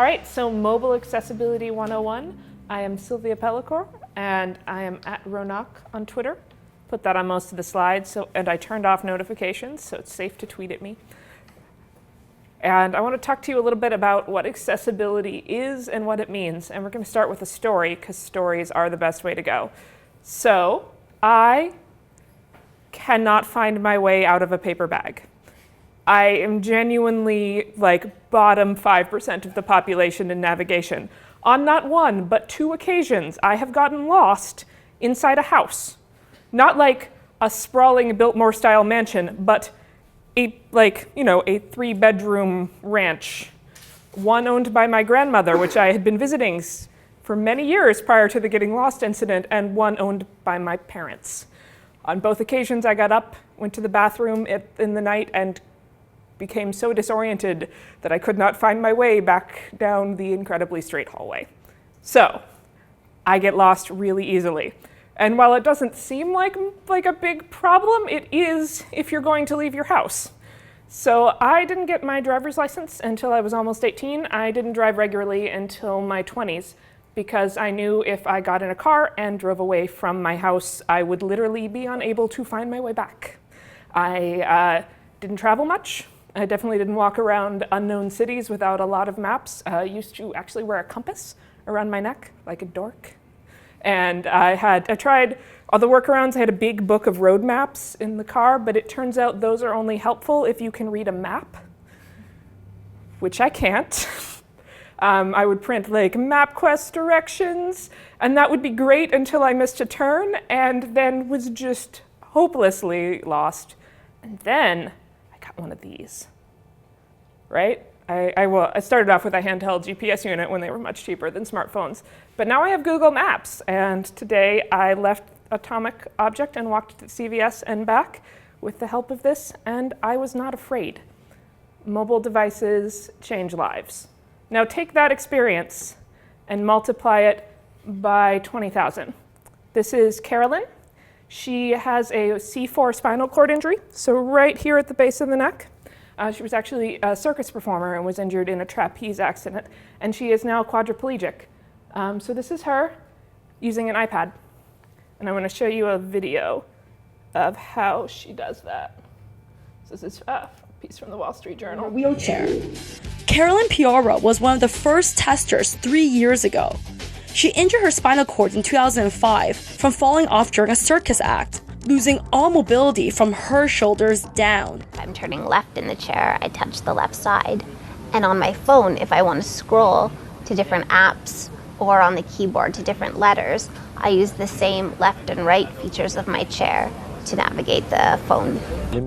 right, so Mobile Accessibility 101. I am Sylvia Pellicore, and I am at Ronak on Twitter. Put that on most of the slides, and I turned off notifications, so it's safe to tweet at me. And I want to talk to you a little bit about what accessibility is and what it means. And we're going to start with a story, because stories are the best way to go. So I cannot find my way out of a paper bag. I am genuinely like bottom 5% of the population in navigation. On not one, but two occasions, I have gotten lost inside a house. Not like a sprawling Biltmore style mansion, but a 3-bedroom ranch. One owned by my grandmother, which I had been visiting for many years prior to the getting lost incident, and one owned by my parents. On both occasions, I got up, went to the bathroom in the night, and became so disoriented that I could not find my way back down the incredibly straight hallway. So, I get lost really easily. And while it doesn't seem like a big problem, it is if you're going to leave your house. So I didn't get my driver's license until I was almost 18. I didn't drive regularly until my 20s because I knew if I got in a car and drove away from my house, I would literally be unable to find my way back. I didn't travel much. I definitely didn't walk around unknown cities without a lot of maps. I used to actually wear a compass around my neck, like a dork. And I tried all the workarounds. I had a big book of road maps in the car, but it turns out those are only helpful if you can read a map, which I can't. I would print like MapQuest directions, and that would be great until I missed a turn and then was just hopelessly lost. And then I got one of these, right? I started off with a handheld GPS unit when they were much cheaper than smartphones. But now I have Google Maps, and today I left Atomic Object and walked to CVS and back with the help of this, and I was not afraid. Mobile devices change lives. Now take that experience and multiply it by 20,000. This is Carolyn. She has a C4 spinal cord injury, so right here at the base of the neck. She was actually a circus performer and was injured in a trapeze accident, and she is now quadriplegic. So this is her using an iPad, and I want to show you a video of how she does that. So this is a piece from the Wall Street Journal. A wheelchair. Carolyn Piara was one of the first testers 3 years ago. She injured her spinal cord in 2005 from falling off during a circus act, losing all mobility from her shoulders down. If I'm turning left in the chair, I touch the left side. And on my phone, if I want to scroll to different apps or on the keyboard to different letters, I use the same left and right features of my chair to navigate the phone.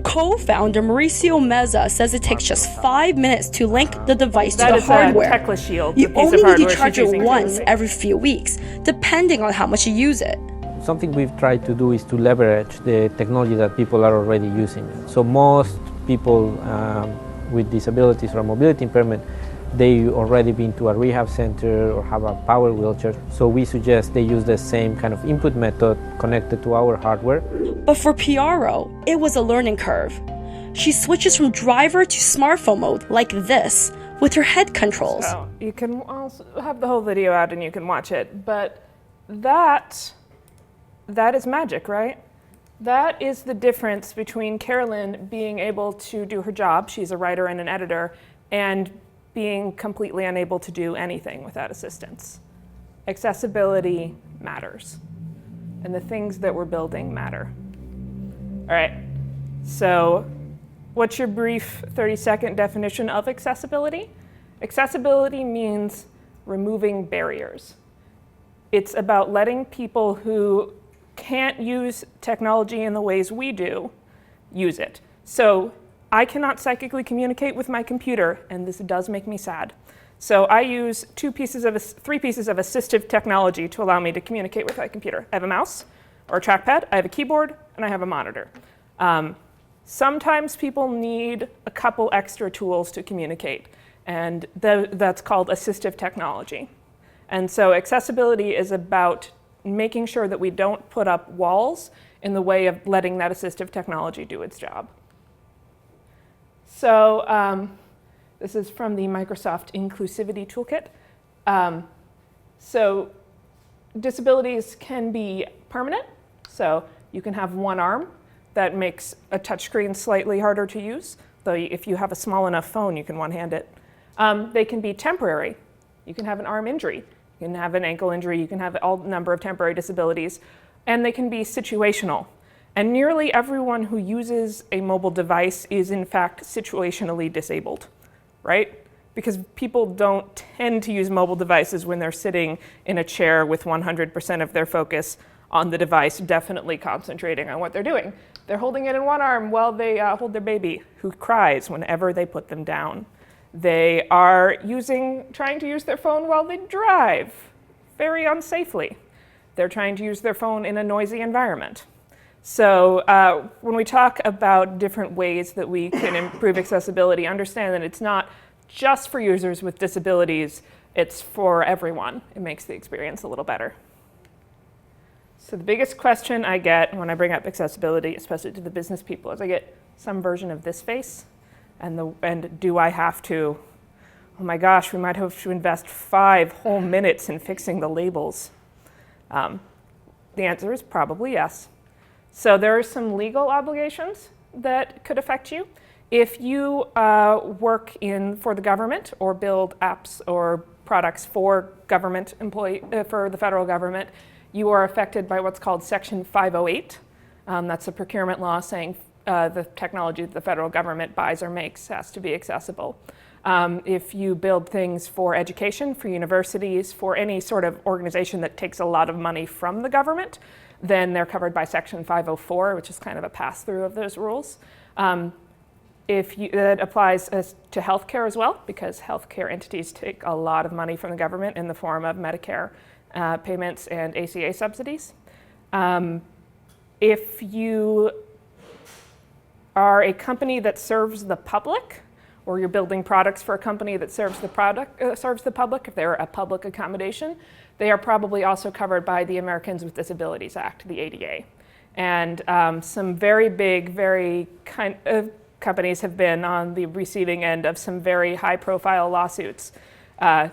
Co-founder Mauricio Meza says it takes just 5 minutes to link the device to That the is hardware. a Tekla Shield, You the piece only of need hardware to charge she's it using once to- every few weeks, depending on how much you use it. Something we've tried to do is to leverage the technology that people are already using. So most people with disabilities or mobility impairment, they already been to a rehab center or have a power wheelchair. So we suggest they use the same kind of input method connected to our hardware. But for Piaro, it was a learning curve. She switches from driver to smartphone mode like this, with her head controls. So you can also have the whole video out and you can watch it, but that is magic, right? That is the difference between Carolyn being able to do her job, she's a writer and an editor, and being completely unable to do anything without assistance. Accessibility matters, and the things that we're building matter. All right, so what's your brief 30-second definition of accessibility? Accessibility means removing barriers. It's about letting people who can't use technology in the ways we do use it. So I cannot psychically communicate with my computer, and this does make me sad. So I use three pieces of assistive technology to allow me to communicate with my computer. I have a mouse or a trackpad, I have a keyboard, and I have a monitor. Sometimes people need a couple extra tools to communicate, and that's called assistive technology. And so accessibility is about making sure that we don't put up walls in the way of letting that assistive technology do its job. So This is from the Microsoft Inclusivity Toolkit. So disabilities can be permanent. So you can have one arm that makes a touchscreen slightly harder to use, though if you have a small enough phone, you can one-hand it. They can be temporary. You can have an arm injury. You can have an ankle injury. You can have all number of temporary disabilities. And they can be situational. And nearly everyone who uses a mobile device is in fact situationally disabled, right? Because people don't tend to use mobile devices when they're sitting in a chair with 100% of their focus on the device, definitely concentrating on what they're doing. They're holding it in one arm while they hold their baby, who cries whenever they put them down. They are trying to use their phone while they drive, very unsafely. They're trying to use their phone in a noisy environment. So when we talk about different ways that we can improve accessibility, understand that it's not just for users with disabilities, it's for everyone. It makes the experience a little better. So the biggest question I get when I bring up accessibility, especially to the business people, is I get some version of this face, and do I have to, oh my gosh, we might have to invest 5 whole minutes in fixing the labels. The answer is probably yes. So there are some legal obligations that could affect you. If you work for the government or build apps or products for government for the federal government, you are affected by what's called Section 508. That's a procurement law saying the technology that the federal government buys or makes has to be accessible. If you build things for education, for universities, for any sort of organization that takes a lot of money from the government, then they're covered by Section 504, which is kind of a pass-through of those rules. That applies to healthcare as well, because healthcare entities take a lot of money from the government in the form of Medicare payments and ACA subsidies. If you are a company that serves the public, or you're building products for a company that serves the public, if they're a public accommodation, they are probably also covered by the Americans with Disabilities Act, the ADA. And some very big, very kind of companies have been on the receiving end of some very high-profile lawsuits.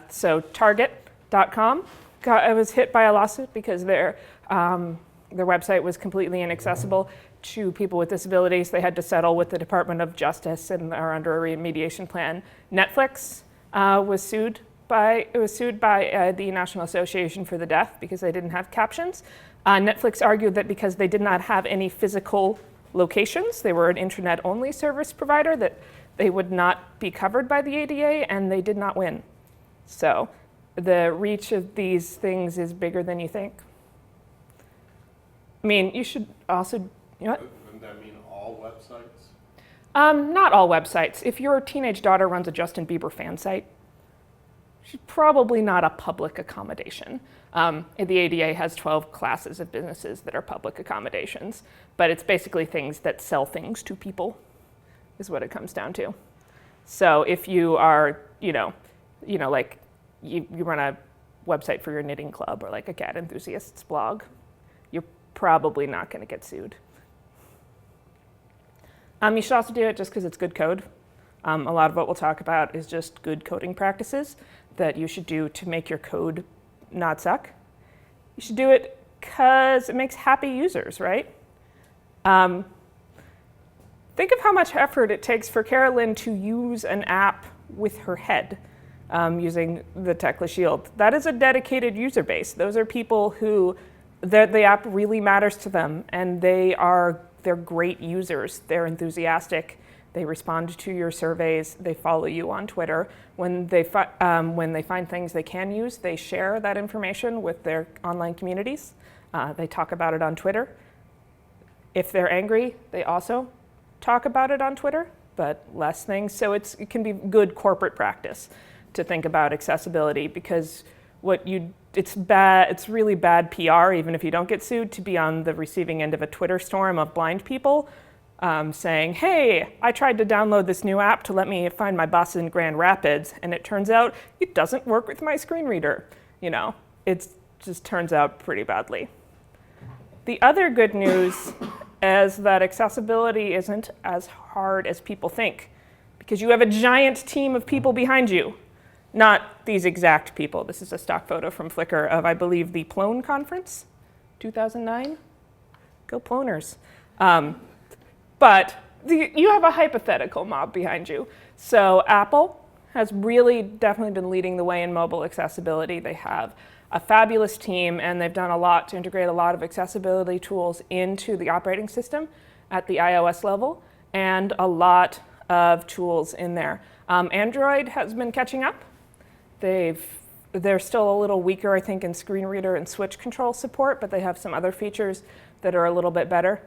So Target.com was hit by a lawsuit because their website was completely inaccessible to people with disabilities. They had to settle with the Department of Justice and are under a remediation plan. Netflix was sued by the National Association for the Deaf because they didn't have captions. Netflix argued that because they did not have any physical locations, they were an internet-only service provider, that they would not be covered by the ADA, and they did not win. So the reach of these things is bigger than you think. I mean, you should also, what? Wouldn't that mean all websites? Not all websites. If your teenage daughter runs a Justin Bieber fan site, she's probably not a public accommodation. The ADA has 12 classes of businesses that are public accommodations, but it's basically things that sell things to people, is what it comes down to. So if you are, like you run a website for your knitting club or like a cat enthusiast's blog, you're probably not going to get sued. You should also do it just because it's good code. A lot of what we'll talk about is just good coding practices that you should do to make your code not suck. You should do it because it makes happy users, right? Think of how much effort it takes for Carolyn to use an app with her head using the Tecla Shield. That is a dedicated user base. Those are people who the app really matters to them, and they're great users. They're enthusiastic. They respond to your surveys. They follow you on Twitter. When they find things they can use, they share that information with their online communities. They talk about it on Twitter. If they're angry, they also talk about it on Twitter, but less things. So it can be good corporate practice to think about accessibility, because it's really bad PR, even if you don't get sued, to be on the receiving end of a Twitter storm of blind people saying, hey, I tried to download this new app to let me find my bus in Grand Rapids, and it turns out it doesn't work with my screen reader. It just turns out pretty badly. The other good news is that accessibility isn't as hard as people think, because you have a giant team of people behind you. Not these exact people. This is a stock photo from Flickr of, I believe, the Plone conference, 2009. Go Ploners. But you have a hypothetical mob behind you. So Apple has really definitely been leading the way in mobile accessibility. They have a fabulous team, and they've done a lot to integrate a lot of accessibility tools into the operating system at the iOS level, and a lot of tools in there. Android has been catching up. They're still a little weaker, I think, in screen reader and switch control support, but they have some other features that are a little bit better.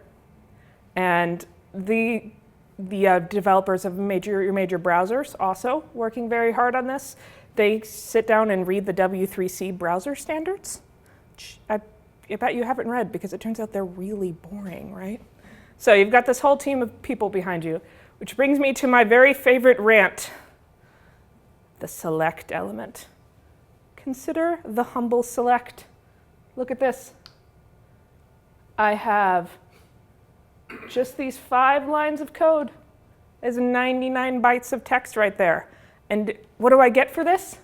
And the developers of your major browsers also working very hard on this. They sit down and read the W3C browser standards. I bet you haven't read, because it turns out they're really boring, right? So you've got this whole team of people behind you, which brings me to my very favorite rant, the select element. Consider the humble select. Look at this. I have just these 5 lines of code. There's 99 bytes of text right there. And what do I get for this?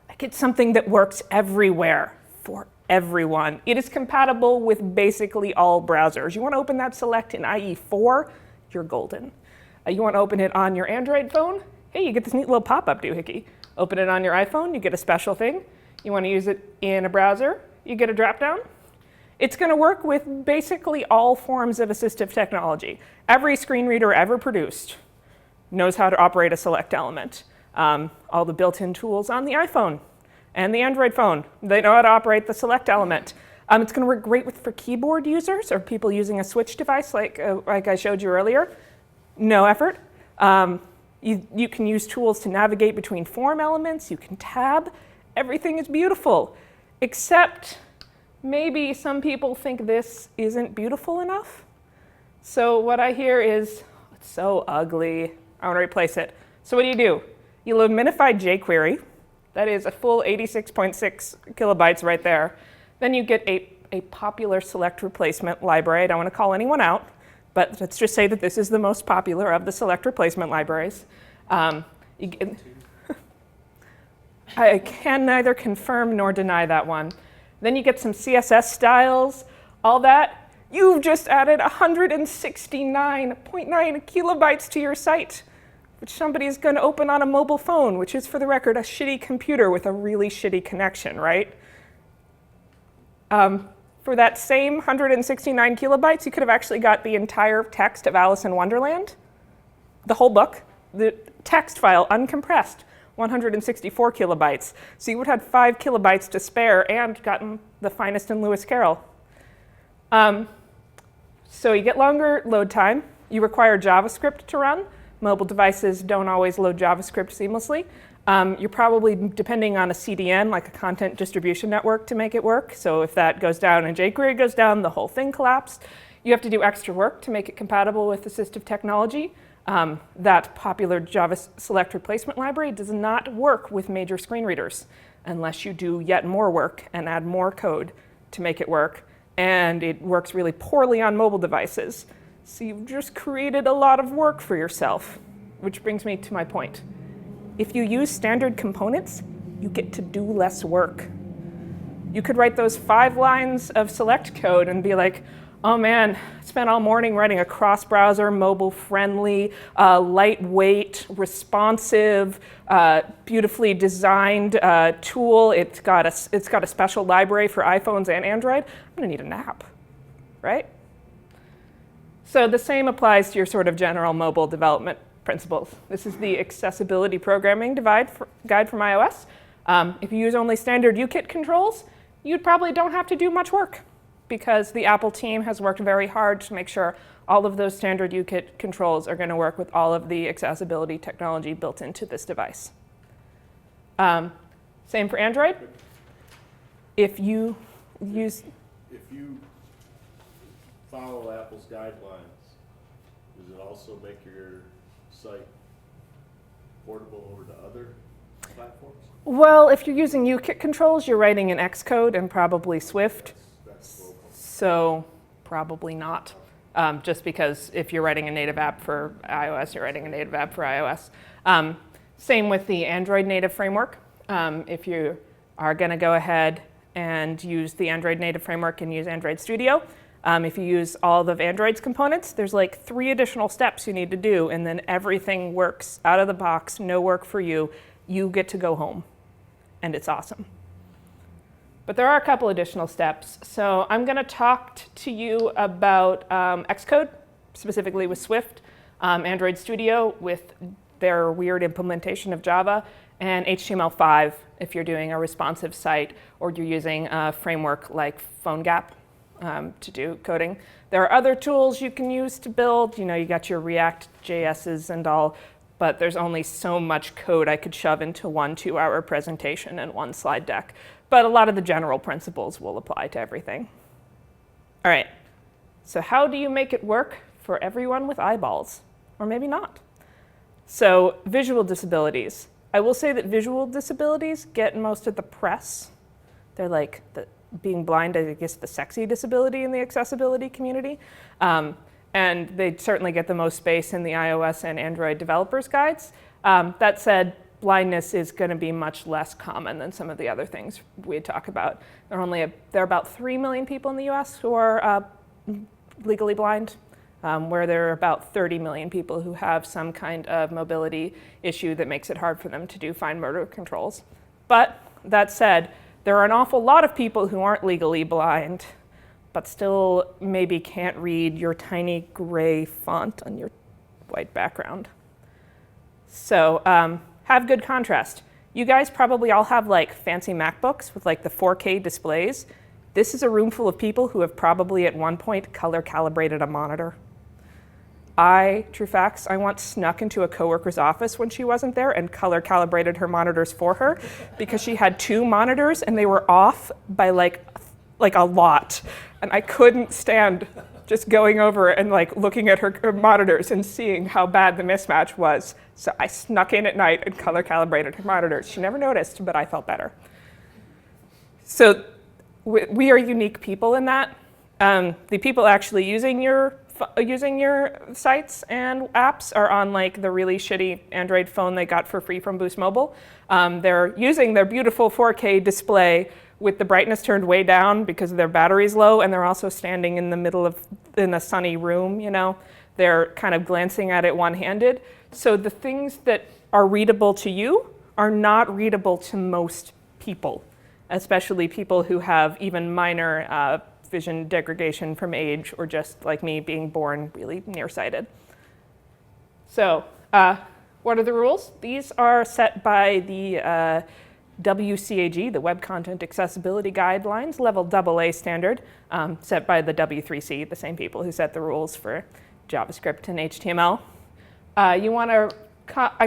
I get something that works everywhere for everyone. It is compatible with basically all browsers. You want to open that select in IE4, you're golden. You want to open it on your Android phone? Hey, you get this neat little pop-up doohickey. Open it on your iPhone, you get a special thing. You want to use it in a browser, you get a drop-down. It's going to work with basically all forms of assistive technology. Every screen reader ever produced knows how to operate a select element. All the built-in tools on the iPhone and the Android phone, they know how to operate the select element. It's going to work great for keyboard users or people using a switch device like I showed you earlier. No effort. You can use tools to navigate between form elements. You can tab. Everything is beautiful, except maybe some people think this isn't beautiful enough. So what I hear is, it's so ugly, I want to replace it. So what do? You load minified jQuery. That is a full 86.6 kilobytes right there. Then you get a popular select replacement library. I don't want to call anyone out, but let's just say that this is the most popular of the select replacement libraries. I can neither confirm nor deny that one. Then you get some CSS styles, all that. You've just added 169.9 kilobytes to your site, which somebody is going to open on a mobile phone, which is, for the record, a shitty computer with a really shitty connection, right? For that same 169 kilobytes, you could have actually got the entire text of Alice in Wonderland, the whole book, the text file uncompressed, 164 kilobytes. So you would have had 5 kilobytes to spare and gotten the finest in Lewis Carroll. So you get longer load time. You require JavaScript to run. Mobile devices don't always load JavaScript seamlessly. You're probably depending on a CDN, like a content distribution network, to make it work. So if that goes down and jQuery goes down, the whole thing collapsed. You have to do extra work to make it compatible with assistive technology. That popular Java select replacement library does not work with major screen readers unless you do yet more work and add more code to make it work. And it works really poorly on mobile devices. So you've just created a lot of work for yourself, which brings me to my point. If you use standard components, you get to do less work. You could write those 5 lines of select code and be like, oh man, I spent all morning writing a cross-browser, mobile-friendly, lightweight, responsive, beautifully designed tool. It's got a special library for iPhones and Android. I'm gonna need a nap, right? So the same applies to your sort of general mobile development principles. This is the accessibility programming guide from iOS. If you use only standard UKIT controls, you probably don't have to do much work, because the Apple team has worked very hard to make sure all of those standard UKIT controls are going to work with all of the accessibility technology built into this device. Same for Android. If you follow Apple's guidelines, does it also make your site portable over to other platforms? Well, if you're using UKIT controls, you're writing in Xcode and probably Swift. That's local. So probably not. just because if you're writing a native app for iOS, you're writing a native app for iOS. Same with the Android native framework. If you are going to go ahead and use the Android native framework and use Android Studio, if you use all of Android's components, there's like 3 additional steps you need to do, and then everything works out of the box, no work for you. You get to go home, and it's awesome. But there are a couple additional steps. So I'm going to talk to you about Xcode, specifically with Swift, Android Studio with their weird implementation of Java, and HTML5 if you're doing a responsive site or you're using a framework like PhoneGap to do coding. There are other tools you can use to build. You got your React JSs and all, but there's only so much code I could shove into one 2-hour presentation and one slide deck. But a lot of the general principles will apply to everything. All right, so how do you make it work for everyone with eyeballs? Or maybe not. So visual disabilities. I will say that visual disabilities get most of the press. They're like being blind, I guess, the sexy disability in the accessibility community. And they certainly get the most space in the iOS and Android developers guides. That said, blindness is going to be much less common than some of the other things we talk about. There are about 3 million people in the US who are legally blind, where there are about 30 million people who have some kind of mobility issue that makes it hard for them to do fine motor controls. But that said, there are an awful lot of people who aren't legally blind, but still maybe can't read your tiny gray font on your white background. So have good contrast. You guys probably all have like fancy MacBooks with like the 4K displays. This is a room full of people who have probably at one point color calibrated a monitor. True facts, I once snuck into a coworker's office when she wasn't there and color calibrated her monitors for her because she had 2 monitors and they were off by like a lot. And I couldn't stand just going over and like looking at her monitors and seeing how bad the mismatch was. So I snuck in at night and color calibrated her monitors. She never noticed, but I felt better. So we are unique people in that. The people actually using your sites and apps are on like the really shitty Android phone they got for free from Boost Mobile. They're using their beautiful 4K display with the brightness turned way down because their battery's low, and they're also standing in the middle in a sunny room, They're kind of glancing at it one-handed. So the things that are readable to you are not readable to most people, especially people who have even minor vision degradation from age or just like me being born really nearsighted. So what are the rules? These are set by the WCAG, the Web Content Accessibility Guidelines, level AA standard, set by the W3C, the same people who set the rules for JavaScript and HTML. You want a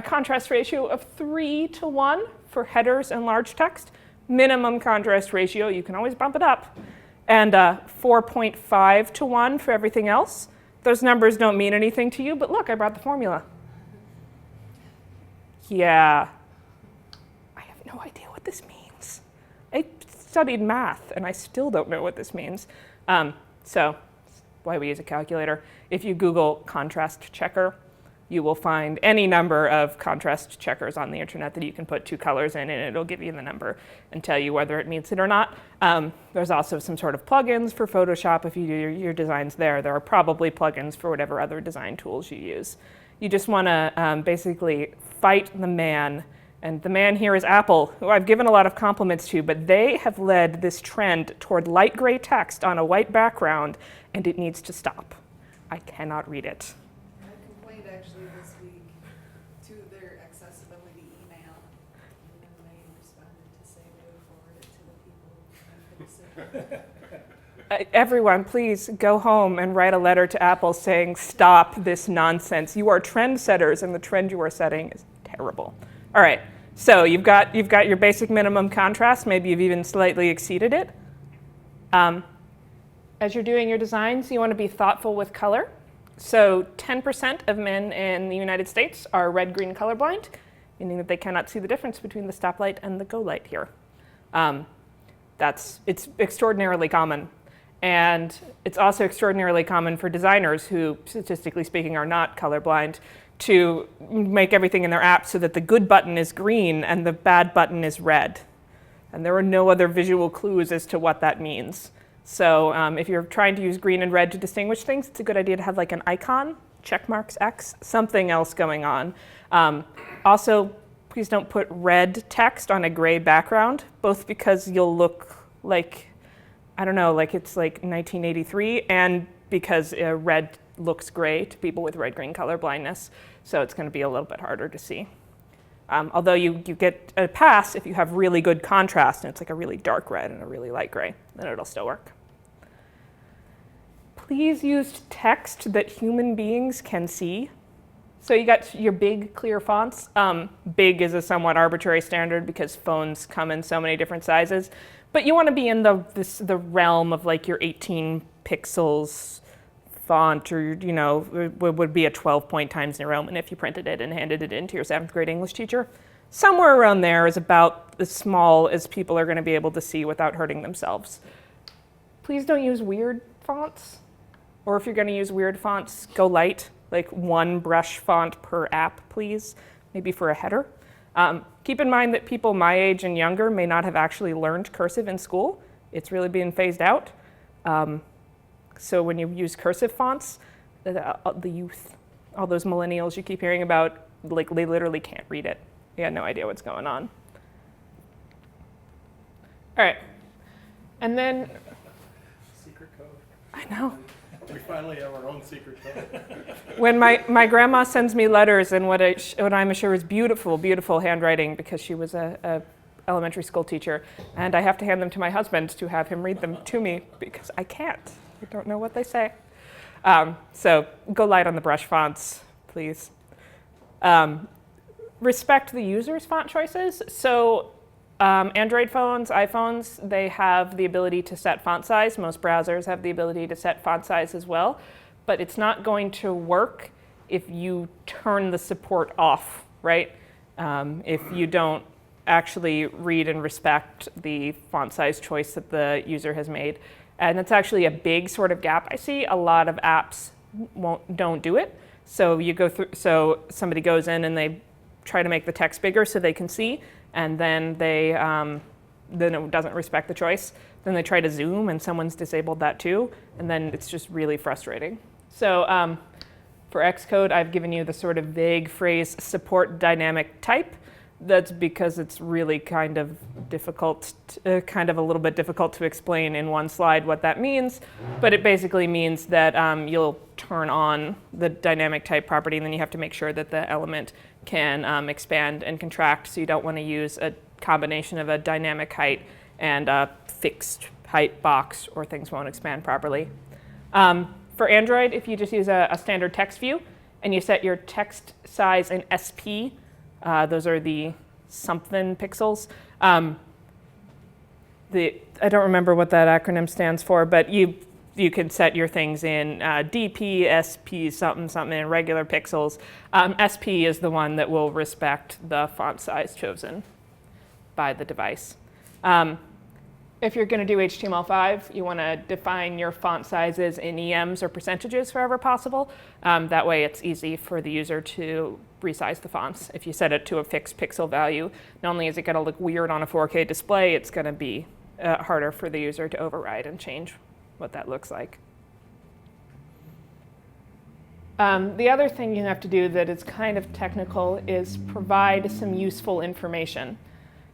contrast ratio of 3:1 for headers and large text, minimum contrast ratio, you can always bump it up, and 4.5:1 for everything else. Those numbers don't mean anything to you, but look, I brought the formula. Yeah. No idea what this means. I studied math and I still don't know what this means. So why we use a calculator. If you Google contrast checker, you will find any number of contrast checkers on the internet that you can put 2 colors in, and it'll give you the number and tell you whether it meets it or not. There's also some sort of plugins for Photoshop if you do your designs there. There are probably plugins for whatever other design tools you use. You just want to basically fight the man. And the man here is Apple, who I've given a lot of compliments to, but they have led this trend toward light gray text on a white background, and it needs to stop. I cannot read it. I complained actually this week to their accessibility email, and then they responded to say they would forward it to the people who made the decision. Everyone, please go home and write a letter to Apple saying, stop this nonsense. You are trendsetters, and the trend you are setting is terrible. All right, so you've got your basic minimum contrast. Maybe you've even slightly exceeded it. As you're doing your designs, you want to be thoughtful with color. So 10% of men in the United States are red-green colorblind, meaning that they cannot see the difference between the stoplight and the go light here. It's extraordinarily common. And it's also extraordinarily common for designers who, statistically speaking, are not colorblind to make everything in their app so that the good button is green and the bad button is red. And there are no other visual clues as to what that means. So if you're trying to use green and red to distinguish things, it's a good idea to have like an icon, check marks X, something else going on. Also, please don't put red text on a gray background, both because you'll look like, I don't know, like it's like 1983, and because red looks gray to people with red-green color blindness, so it's going to be a little bit harder to see. Although you get a pass if you have really good contrast, and it's like a really dark red and a really light gray, then it'll still work. Please use text that human beings can see. So you got your big, clear fonts. Big is a somewhat arbitrary standard because phones come in so many different sizes. But you want to be in the realm of like your 18 pixels font, or would be a 12-point Times New Roman if you printed it and handed it in to your 7th grade English teacher. Somewhere around there is about as small as people are going to be able to see without hurting themselves. Please don't use weird fonts. Or if you're going to use weird fonts, go light, like one brush font per app, please, maybe for a header. Keep in mind that people my age and younger may not have actually learned cursive in school. It's really being phased out. So when you use cursive fonts, the youth, all those millennials you keep hearing about, like they literally can't read it. They got no idea what's going on. All right, and then, Secret code. I know. We finally have our own secret code. When my grandma sends me letters and what I'm sure is beautiful, beautiful handwriting, because she was a elementary school teacher, and I have to hand them to my husband to have him read them to me because I can't. I don't know what they say. So go light on the brush fonts, please. Respect the user's font choices. So Android phones, iPhones, they have the ability to set font size. Most browsers have the ability to set font size as well. But it's not going to work if you turn the support off, right? If you don't actually read and respect the font size choice that the user has made. And that's actually a big sort of gap I see. A lot of apps don't do it. So you go through, so somebody goes in and they try to make the text bigger so they can see, and then then it doesn't respect the choice. Then they try to zoom and someone's disabled that too, and then it's just really frustrating. So for Xcode, I've given you the sort of vague phrase support dynamic type. That's because it's really kind of difficult, kind of a little bit difficult to explain in one slide what that means. But it basically means that you'll turn on the dynamic type property, and then you have to make sure that the element can expand and contract. So you don't want to use a combination of a dynamic height and a fixed height box, or things won't expand properly. For Android, if you just use a standard text view and you set your text size in SP, those are the something pixels. I don't remember what that acronym stands for, but you can set your things in DP, SP, something in regular pixels. SP is the one that will respect the font size chosen by the device. If you're going to do HTML5, you want to define your font sizes in EMs or percentages wherever possible. That way it's easy for the user to resize the fonts. If you set it to a fixed pixel value, not only is it going to look weird on a 4K display, it's going to be harder for the user to override and change what that looks like. The other thing you have to do that is kind of technical is provide some useful information.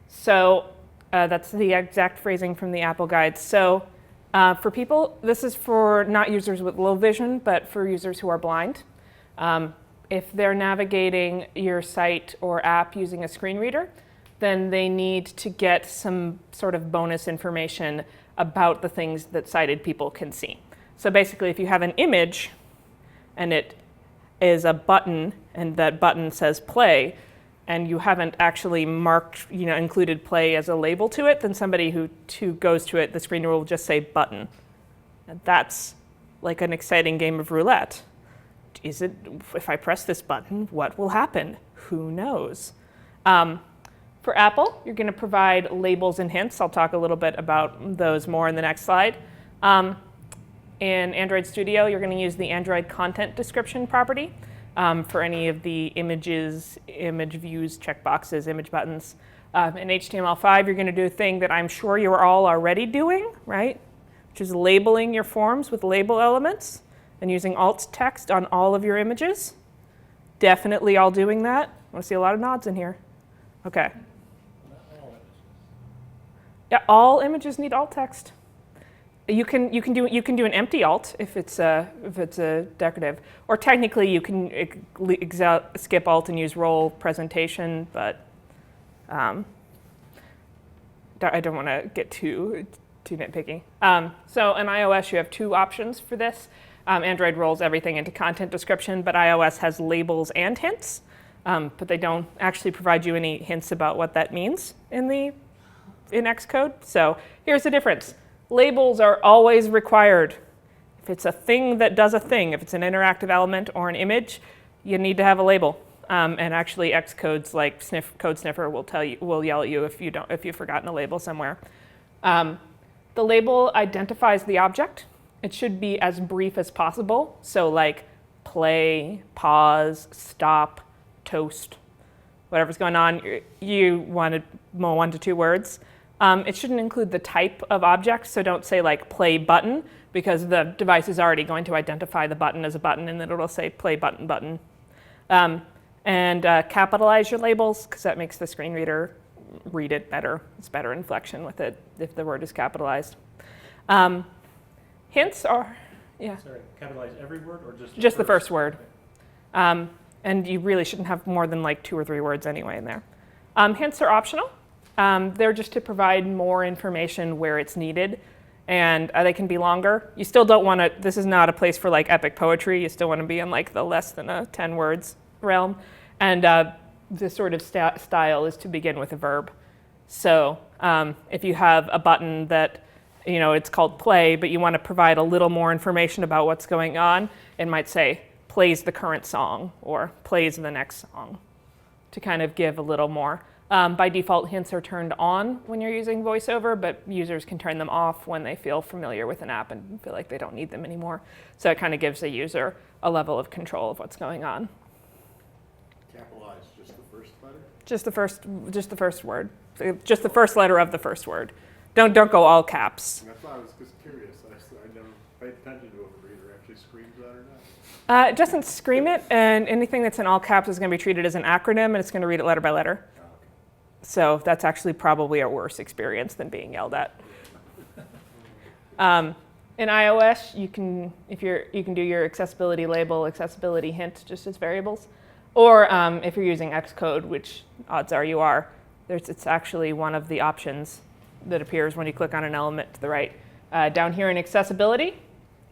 So that's the exact phrasing from the Apple guide. So for people, this is for not users with low vision, but for users who are blind. If they're navigating your site or app using a screen reader, then they need to get some sort of bonus information about the things that sighted people can see. So basically, if you have an image and it is a button and that button says play, and you haven't actually marked, included play as a label to it, then somebody who goes to it, the screen reader will just say button. And that's like an exciting game of roulette. If I press this button, what will happen? Who knows? For Apple, you're going to provide labels and hints. I'll talk a little bit about those more in the next slide. In Android Studio, you're going to use the Android content description property for any of the images, image views, checkboxes, image buttons. In HTML5, you're going to do a thing that I'm sure you're all already doing, right? Which is labeling your forms with label elements and using alt text on all of your images. Definitely all doing that. I want to see a lot of nods in here. Okay. Yeah, all images need alt text. You can do an empty alt if it's a decorative, or technically you can skip alt and use role presentation, but I don't want to get too nitpicky. So in iOS you have two options for this. Android rolls everything into content description, but iOS has labels and hints, but they don't actually provide you any hints about what that means in Xcode. So here's the difference. Labels are always required. If it's a thing that does a thing, if it's an interactive element or an image, you need to have a label. And actually, Xcode's like Code Sniffer will yell at you if you've forgotten a label somewhere. The label identifies the object. It should be as brief as possible. So like play, pause, stop, toast, whatever's going on. You wanted 1 to 2 words. It shouldn't include the type of object, so don't say like play button, because the device is already going to identify the button as a button, and then it'll say play button button. And capitalize your labels, because that makes the screen reader read it better. It's better inflection with it if the word is capitalized. Hints are, yeah. Sorry, capitalize every word or just the first word. And you really shouldn't have more than like 2 or 3 words anyway in there. Hints are optional. They're just to provide more information where it's needed, and they can be longer. You still don't want to, this is not a place for like epic poetry. You still want to be in like the less than 10 words realm. And the sort of style is to begin with a verb. So if you have a button that, it's called play, but you want to provide a little more information about what's going on, it might say plays the current song or plays the next song to kind of give a little more. By default, hints are turned on when you're using VoiceOver, but users can turn them off when they feel familiar with an app and feel like they don't need them anymore. So it kind of gives the user a level of control of what's going on. Capitalize just the first letter? Just the first word. Just the first letter of the first word. Don't go all caps. That's why I was just curious. I never paid attention to if a reader actually screams that or not. It doesn't scream it, and anything that's in all caps is going to be treated as an acronym, and it's going to read it letter by letter. So that's actually probably a worse experience than being yelled at. In iOS, you can do your accessibility label, accessibility hint just as variables. Or if you're using Xcode, which odds are you are, it's actually one of the options that appears when you click on an element to the right. Down here in accessibility,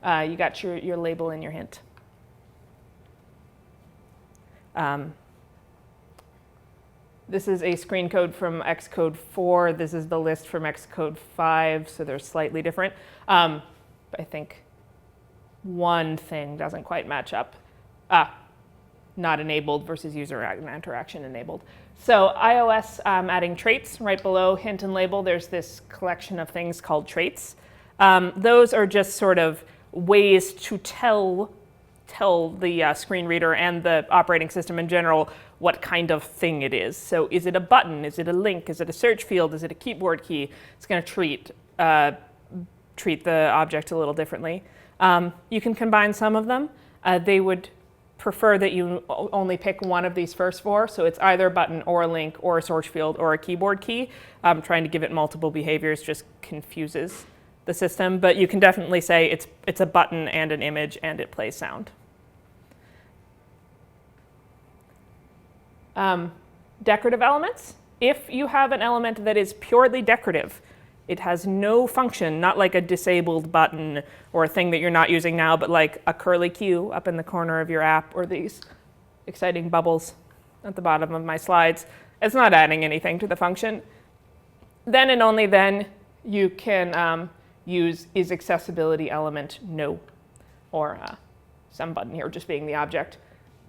you got your label and your hint. This is a screen code from Xcode 4. This is the list from Xcode 5, so they're slightly different. But I think one thing doesn't quite match up. Not enabled versus user interaction enabled. So iOS adding traits right below hint and label. There's this collection of things called traits. Those are just sort of ways to tell the screen reader and the operating system in general what kind of thing it is. So is it a button? Is it a link? Is it a search field? Is it a keyboard key? It's going to treat the object a little differently. You can combine some of them. They would prefer that you only pick one of these first 4. So it's either a button or a link or a search field or a keyboard key. Trying to give it multiple behaviors just confuses the system. But you can definitely say it's a button and an image and it plays sound. Decorative elements. If you have an element that is purely decorative, it has no function, not like a disabled button or a thing that you're not using now, but like a curly Q up in the corner of your app or these exciting bubbles at the bottom of my slides. It's not adding anything to the function. Then and only then you can use is accessibility element no, or some button here just being the object.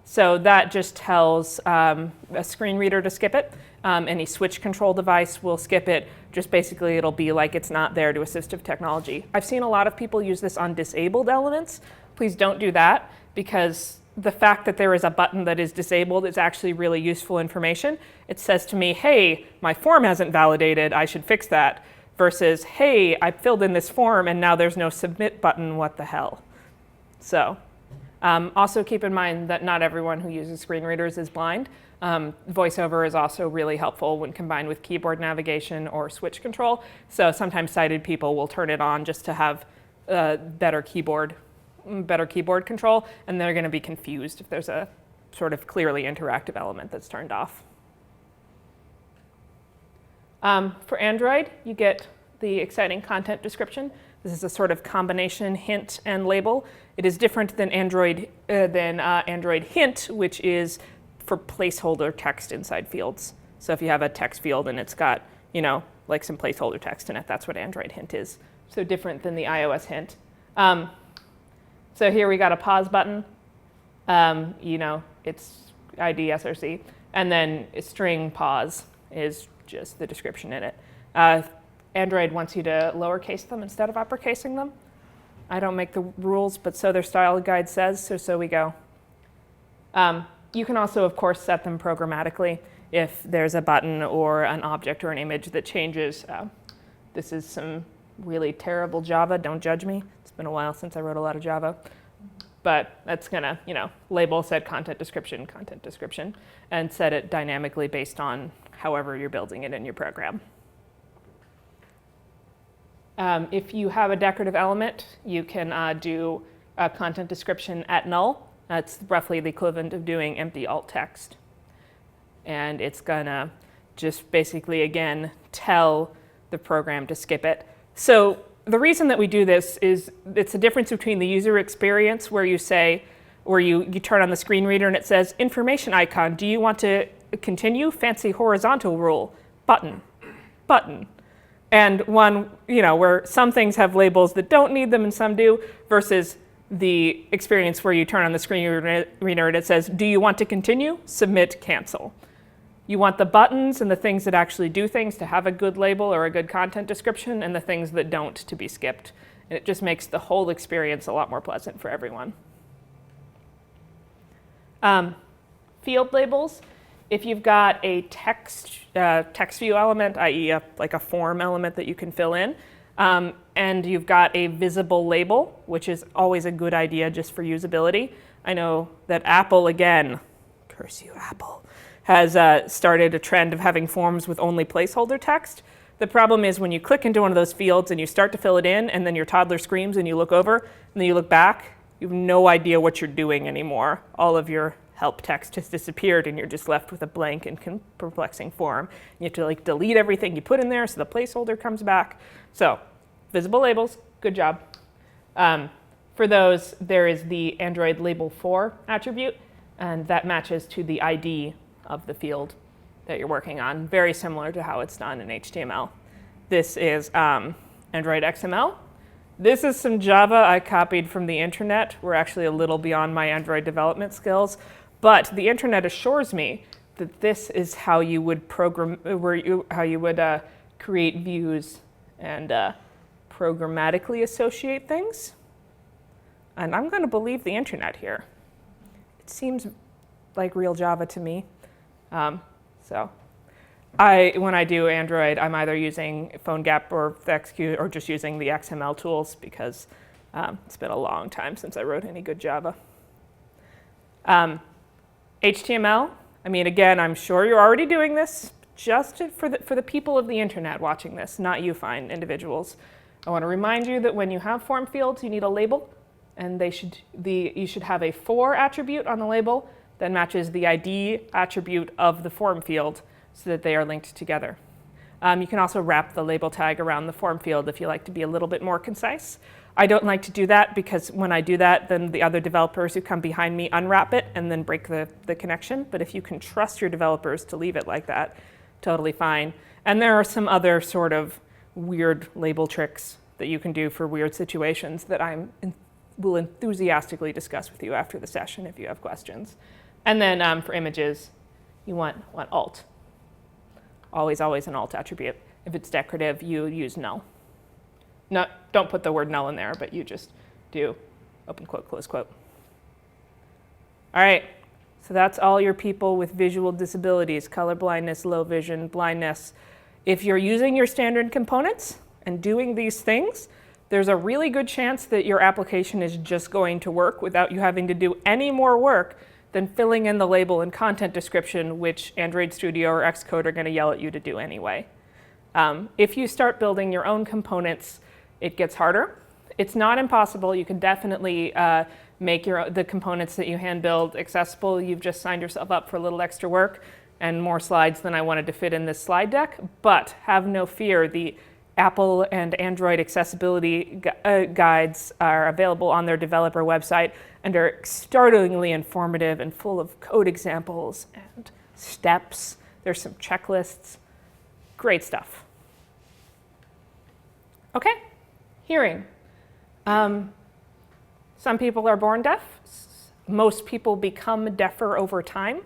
So that just tells a screen reader to skip it. Any switch control device will skip it. Just basically it'll be like it's not there to assistive technology. I've seen a lot of people use this on disabled elements. Please don't do that, because the fact that there is a button that is disabled is actually really useful information. It says to me, hey, my form hasn't validated, I should fix that, versus, hey, I filled in this form and now there's no submit button, what the hell? So also keep in mind that not everyone who uses screen readers is blind. VoiceOver is also really helpful when combined with keyboard navigation or switch control. So sometimes sighted people will turn it on just to have better keyboard control, and they're going to be confused if there's a sort of clearly interactive element that's turned off. For Android, you get the exciting content description. This is a sort of combination hint and label. It is different than Android Hint, which is for placeholder text inside fields. So if you have a text field and it's got, like some placeholder text in it, that's what Android Hint is. So different than the iOS Hint. So here we got a pause button. It's ID SRC. And then string pause is just the description in it. Android wants you to lowercase them instead of uppercasing them. I don't make the rules, but so their style guide says, so we go. You can also, of course, set them programmatically if there's a button or an object or an image that changes. This is some really terrible Java, don't judge me. It's been a while since I wrote a lot of Java. But that's gonna, label set content description, and set it dynamically based on however you're building it in your program. If you have a decorative element, you can do a content description at null. That's roughly the equivalent of doing empty alt text. And it's gonna just basically, again, tell the program to skip it. So the reason that we do this is it's a difference between the user experience where you turn on the screen reader and it says, information icon, do you want to continue? Fancy horizontal rule, button. And one, where some things have labels that don't need them and some do, versus the experience where you turn on the screen reader and it says, do you want to continue? Submit, cancel. You want the buttons and the things that actually do things to have a good label or a good content description, and the things that don't to be skipped. And it just makes the whole experience a lot more pleasant for everyone. Field labels. If you've got a text view element, i.e. like a form element that you can fill in, and you've got a visible label, which is always a good idea just for usability. I know that Apple, again, curse you, Apple, has started a trend of having forms with only placeholder text. The problem is when you click into one of those fields and you start to fill it in, and then your toddler screams and you look over, and then you look back, you have no idea what you're doing anymore. All of your help text has disappeared and you're just left with a blank and perplexing form. You have to delete everything you put in there so the placeholder comes back. So visible labels, good job. For those, there is the Android label 4 attribute, and that matches to the ID of the field that you're working on, very similar to how it's done in HTML. This is Android XML. This is some Java I copied from the internet. We're actually a little beyond my Android development skills, but the internet assures me that this is how you would create views and programmatically associate things. And I'm going to believe the internet here. It seems like real Java to me. So when I do Android, I'm either using PhoneGap or XQ or just using the XML tools because it's been a long time since I wrote any good Java. HTML, again, I'm sure you're already doing this just for the people of the internet watching this, not you fine individuals. I want to remind you that when you have form fields, you need a label, and you should have a for attribute on the label that matches the ID attribute of the form field so that they are linked together. You can also wrap the label tag around the form field if you like to be a little bit more concise. I don't like to do that because when I do that, then the other developers who come behind me unwrap it and then break the connection. But if you can trust your developers to leave it like that, totally fine. And there are some other sort of weird label tricks that you can do for weird situations that will enthusiastically discuss with you after the session if you have questions. And then for images, you want alt. always, always an alt attribute. If it's decorative, you use null. Don't put the word null in there, but you just do open quote, close quote. All right, so that's all your people with visual disabilities, color blindness, low vision, blindness. If you're using your standard components and doing these things, there's a really good chance that your application is just going to work without you having to do any more work than filling in the label and content description, which Android Studio or Xcode are going to yell at you to do anyway. If you start building your own components, it gets harder. It's not impossible. You can definitely make the components that you hand build accessible. You've just signed yourself up for a little extra work and more slides than I wanted to fit in this slide deck. But have no fear, the Apple and Android accessibility guides are available on their developer website and are startlingly informative and full of code examples and steps. There's some checklists. Great stuff. Okay, hearing. Some people are born deaf. Most people become deafer over time.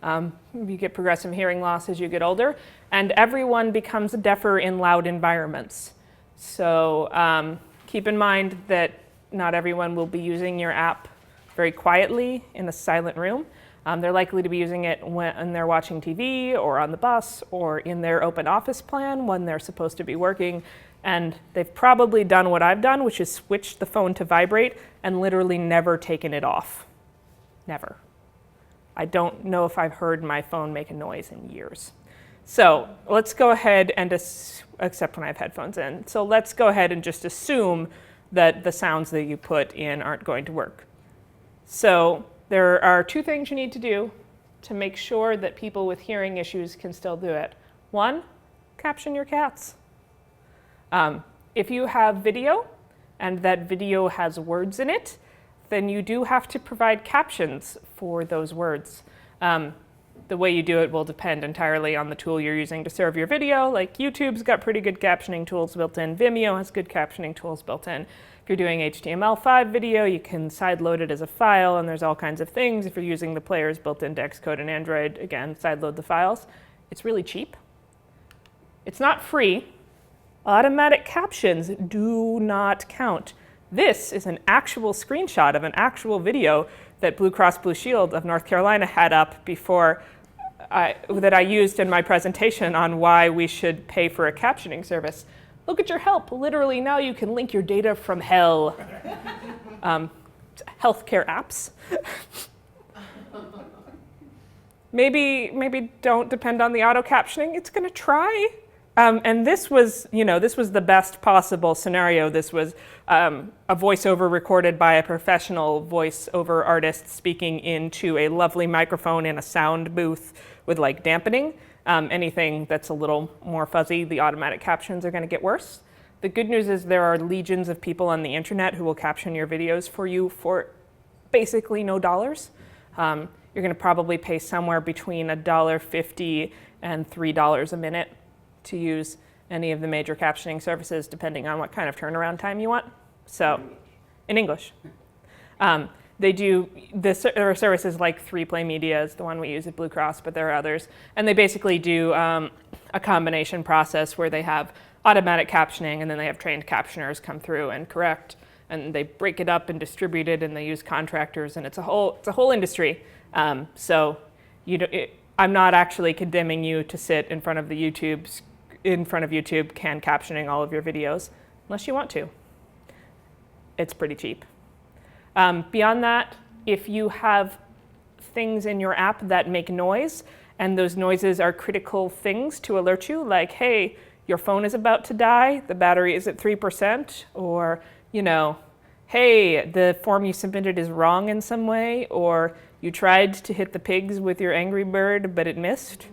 You get progressive hearing loss as you get older, and everyone becomes deafer in loud environments. So keep in mind that not everyone will be using your app very quietly in a silent room. They're likely to be using it when they're watching TV or on the bus or in their open office plan when they're supposed to be working. And they've probably done what I've done, which is switched the phone to vibrate and literally never taken it off. Never. I don't know if I've heard my phone make a noise in years. So let's go ahead and, except when I have headphones in, so let's go ahead and just assume that the sounds that you put in aren't going to work. So there are two things you need to do to make sure that people with hearing issues can still do it. One, caption your cats. If you have video and that video has words in it, then you do have to provide captions for those words. The way you do it will depend entirely on the tool you're using to serve your video. Like YouTube's got pretty good captioning tools built in. Vimeo has good captioning tools built in. If you're doing HTML5 video, you can sideload it as a file, and there's all kinds of things. If you're using the players built into Xcode and Android, again, sideload the files. It's really cheap. It's not free. Automatic captions do not count. This is an actual screenshot of an actual video that Blue Cross Blue Shield of North Carolina had up before that I used in my presentation on why we should pay for a captioning service. Look at your help. Literally now you can link your data from hell. Healthcare apps. Maybe don't depend on the auto captioning. It's going to try. And this was the best possible scenario. This was a voiceover recorded by a professional voiceover artist speaking into a lovely microphone in a sound booth with like dampening. Anything that's a little more fuzzy, the automatic captions are going to get worse. The good news is there are legions of people on the internet who will caption your videos for you for basically no dollars. You're going to probably pay somewhere between $1.50 and $3 a minute to use any of the major captioning services, depending on what kind of turnaround time you want. So, in English. They do, there are services like 3Play Media is the one we use at Blue Cross, but there are others. And they basically do a combination process where they have automatic captioning and then they have trained captioners come through and correct. And they break it up and distribute it and they use contractors and it's a whole industry. So I'm not actually condemning you to sit in front of YouTube can captioning all of your videos, unless you want to. It's pretty cheap. Beyond that, if you have things in your app that make noise, and those noises are critical things to alert you, like, hey, your phone is about to die, the battery is at 3%, or, hey, the form you submitted is wrong in some way, or you tried to hit the pigs with your Angry Bird, but it missed.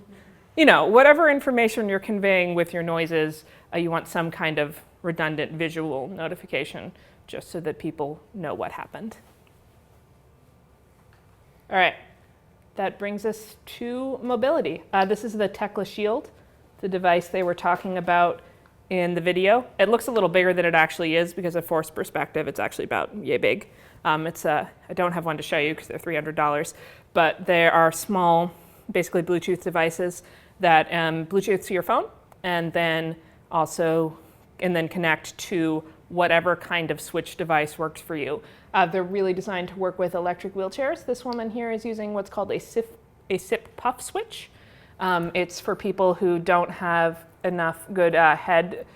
Whatever information you're conveying with your noises, you want some kind of redundant visual notification just so that people know what happened. All right, that brings us to mobility. This is the Tekla Shield, the device they were talking about in the video. It looks a little bigger than it actually is because of force perspective. It's actually about yay big. I don't have one to show you because they're $300, but they are small, basically Bluetooth devices that Bluetooth to your phone, and then connect to whatever kind of switch device works for you. They're really designed to work with electric wheelchairs. This woman here is using what's called a SIP puff switch. It's for people who don't have enough good head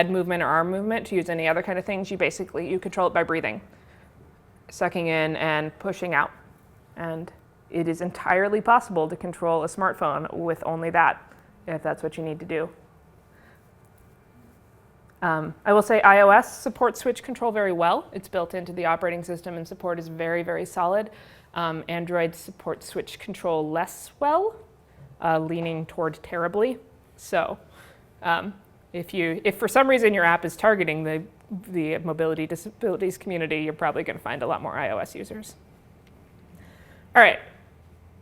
movement or arm movement to use any other kind of things. You control it by breathing, sucking in and pushing out. And it is entirely possible to control a smartphone with only that, if that's what you need to do. I will say iOS supports switch control very well. It's built into the operating system and support is very, very solid. Android supports switch control less well, leaning toward terribly. So if for some reason your app is targeting the mobility disabilities community, you're probably going to find a lot more iOS users. All right.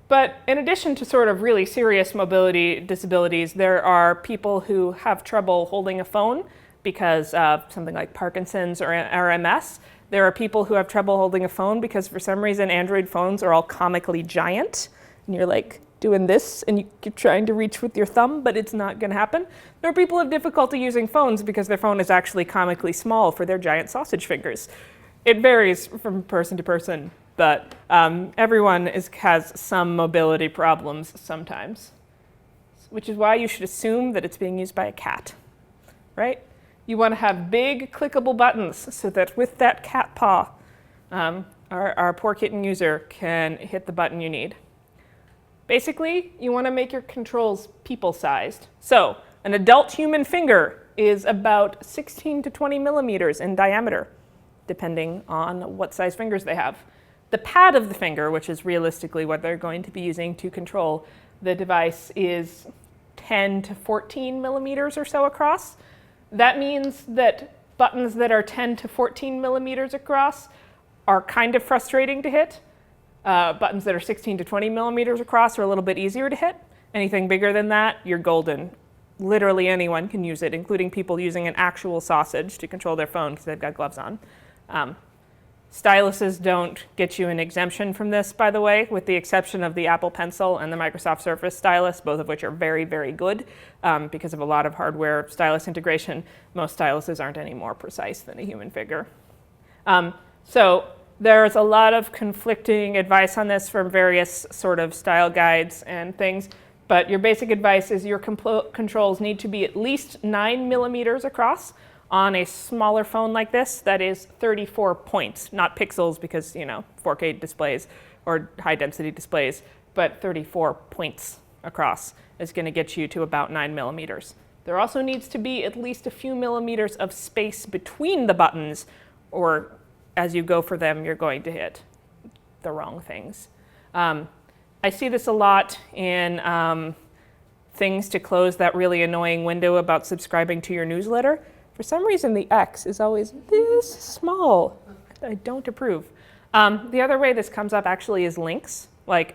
But in addition to sort of really serious mobility disabilities, there are people who have trouble holding a phone because of something like Parkinson's or MS. There are people who have trouble holding a phone because for some reason Android phones are all comically giant. And you're like doing this and you're trying to reach with your thumb, but it's not going to happen. There are people who have difficulty using phones because their phone is actually comically small for their giant sausage fingers. It varies from person to person, but everyone has some mobility problems sometimes, which is why you should assume that it's being used by a cat, right? You want to have big clickable buttons so that with that cat paw, our poor kitten user can hit the button you need. Basically, you want to make your controls people-sized. So an adult human finger is about 16 to 20 millimeters in diameter, depending on what size fingers they have. The pad of the finger, which is realistically what they're going to be using to control the device, is 10 to 14 millimeters or so across. That means that buttons that are 10 to 14 millimeters across are kind of frustrating to hit. Buttons that are 16 to 20 millimeters across are a little bit easier to hit. Anything bigger than that, you're golden. Literally anyone can use it, including people using an actual sausage to control their phone because they've got gloves on. Styluses don't get you an exemption from this, by the way, with the exception of the Apple Pencil and the Microsoft Surface stylus, both of which are very, very good because of a lot of hardware stylus integration. Most styluses aren't any more precise than a human finger. So there's a lot of conflicting advice on this from various sort of style guides and things, but your basic advice is your controls need to be at least 9 millimeters across. On a smaller phone like this, that is 34 points, not pixels because, 4K displays or high density displays, but 34 points across is going to get you to about 9 millimeters. There also needs to be at least a few millimeters of space between the buttons, or as you go for them, you're going to hit the wrong things. I see this a lot in things to close that really annoying window about subscribing to your newsletter. For some reason, the X is always this small. I don't approve. The other way this comes up actually is links, like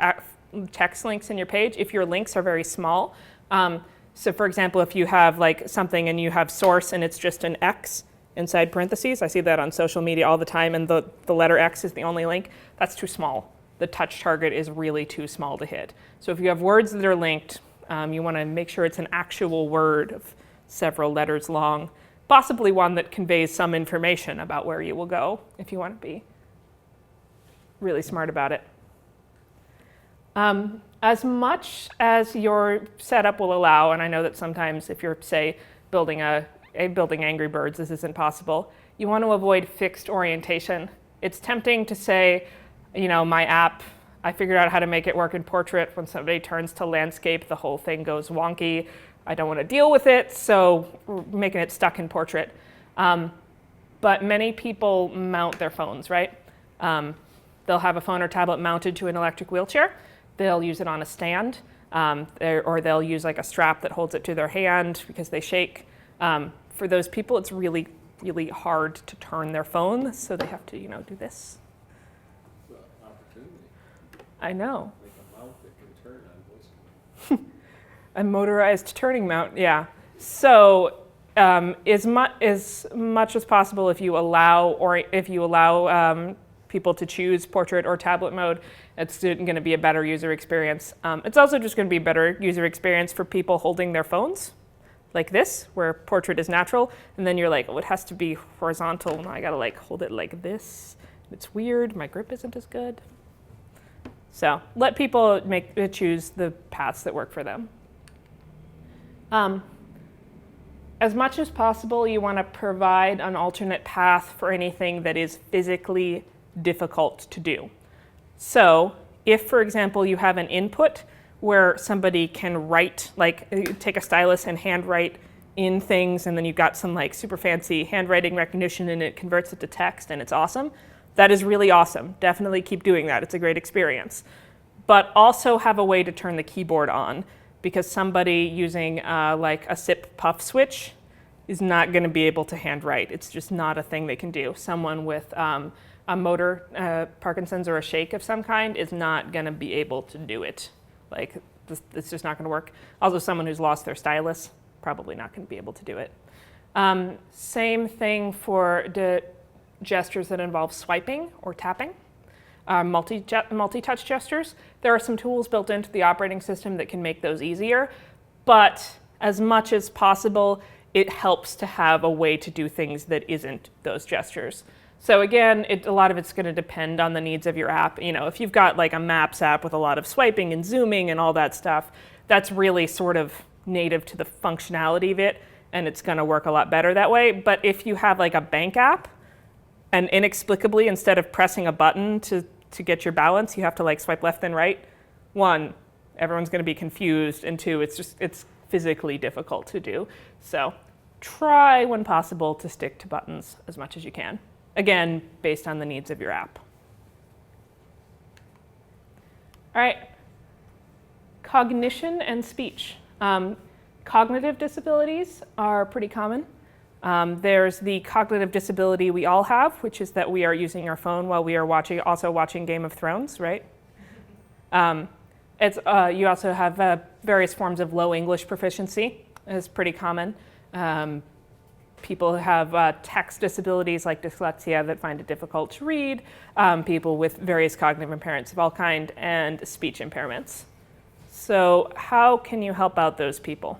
text links in your page, if your links are very small. So for example, if you have like something and you have source and it's just an X inside parentheses, I see that on social media all the time, and the letter X is the only link, that's too small. The touch target is really too small to hit. So if you have words that are linked, you want to make sure it's an actual word of several letters long. Possibly one that conveys some information about where you will go if you want to be really smart about it. As much as your setup will allow, and I know that sometimes if you're, say, building Angry Birds, this isn't possible, you want to avoid fixed orientation. It's tempting to say, my app, I figured out how to make it work in portrait. When somebody turns to landscape, the whole thing goes wonky. I don't want to deal with it, so we're making it stuck in portrait. But many people mount their phones, right? They'll have a phone or tablet mounted to an electric wheelchair. They'll use it on a stand, or they'll use like a strap that holds it to their hand because they shake. For those people, it's really, really hard to turn their phone, so they have to, do this. It's an opportunity. I know. Like a mount that can turn on voice. A motorized turning mount, yeah. So as much as possible, if you allow people to choose portrait or tablet mode. It's going to be a better user experience. It's also just going to be a better user experience for people holding their phones, like this, where portrait is natural, and then you're like, oh, it has to be horizontal. Now I gotta like hold it like this. It's weird. My grip isn't as good. So let people choose the paths that work for them. As much as possible, you want to provide an alternate path for anything that is physically difficult to do. So if, for example, you have an input where somebody can write, like take a stylus and handwrite in things, and then you've got some like super fancy handwriting recognition and it converts it to text and it's awesome. That is really awesome. Definitely keep doing that. It's a great experience. But also have a way to turn the keyboard on, because somebody using like a SIP puff switch is not going to be able to handwrite. It's just not a thing they can do. Someone with a motor, Parkinson's or a shake of some kind is not going to be able to do it. Like, it's just not going to work. Also, someone who's lost their stylus, probably not going to be able to do it. Same thing for the gestures that involve swiping or tapping, multi-touch gestures. There are some tools built into the operating system that can make those easier, but as much as possible, it helps to have a way to do things that isn't those gestures. So again, a lot of it's going to depend on the needs of your app. You know, if you've got like a Maps app with a lot of swiping and zooming and all that stuff, that's really sort of native to the functionality of it, and it's going to work a lot better that way. But if you have like a bank app, and inexplicably, instead of pressing a button to get your balance, you have to like swipe left and right, one, everyone's going to be confused, and two, it's physically difficult to do. So try, when possible, to stick to buttons as much as you can. Again, based on the needs of your app. All right, cognition and speech. Cognitive disabilities are pretty common. There's the cognitive disability we all have, which is that we are using our phone while we are also watching Game of Thrones, right? You also have various forms of low English proficiency. It's pretty common. People have text disabilities like dyslexia that find it difficult to read, people with various cognitive impairments of all kind, and speech impairments. So how can you help out those people?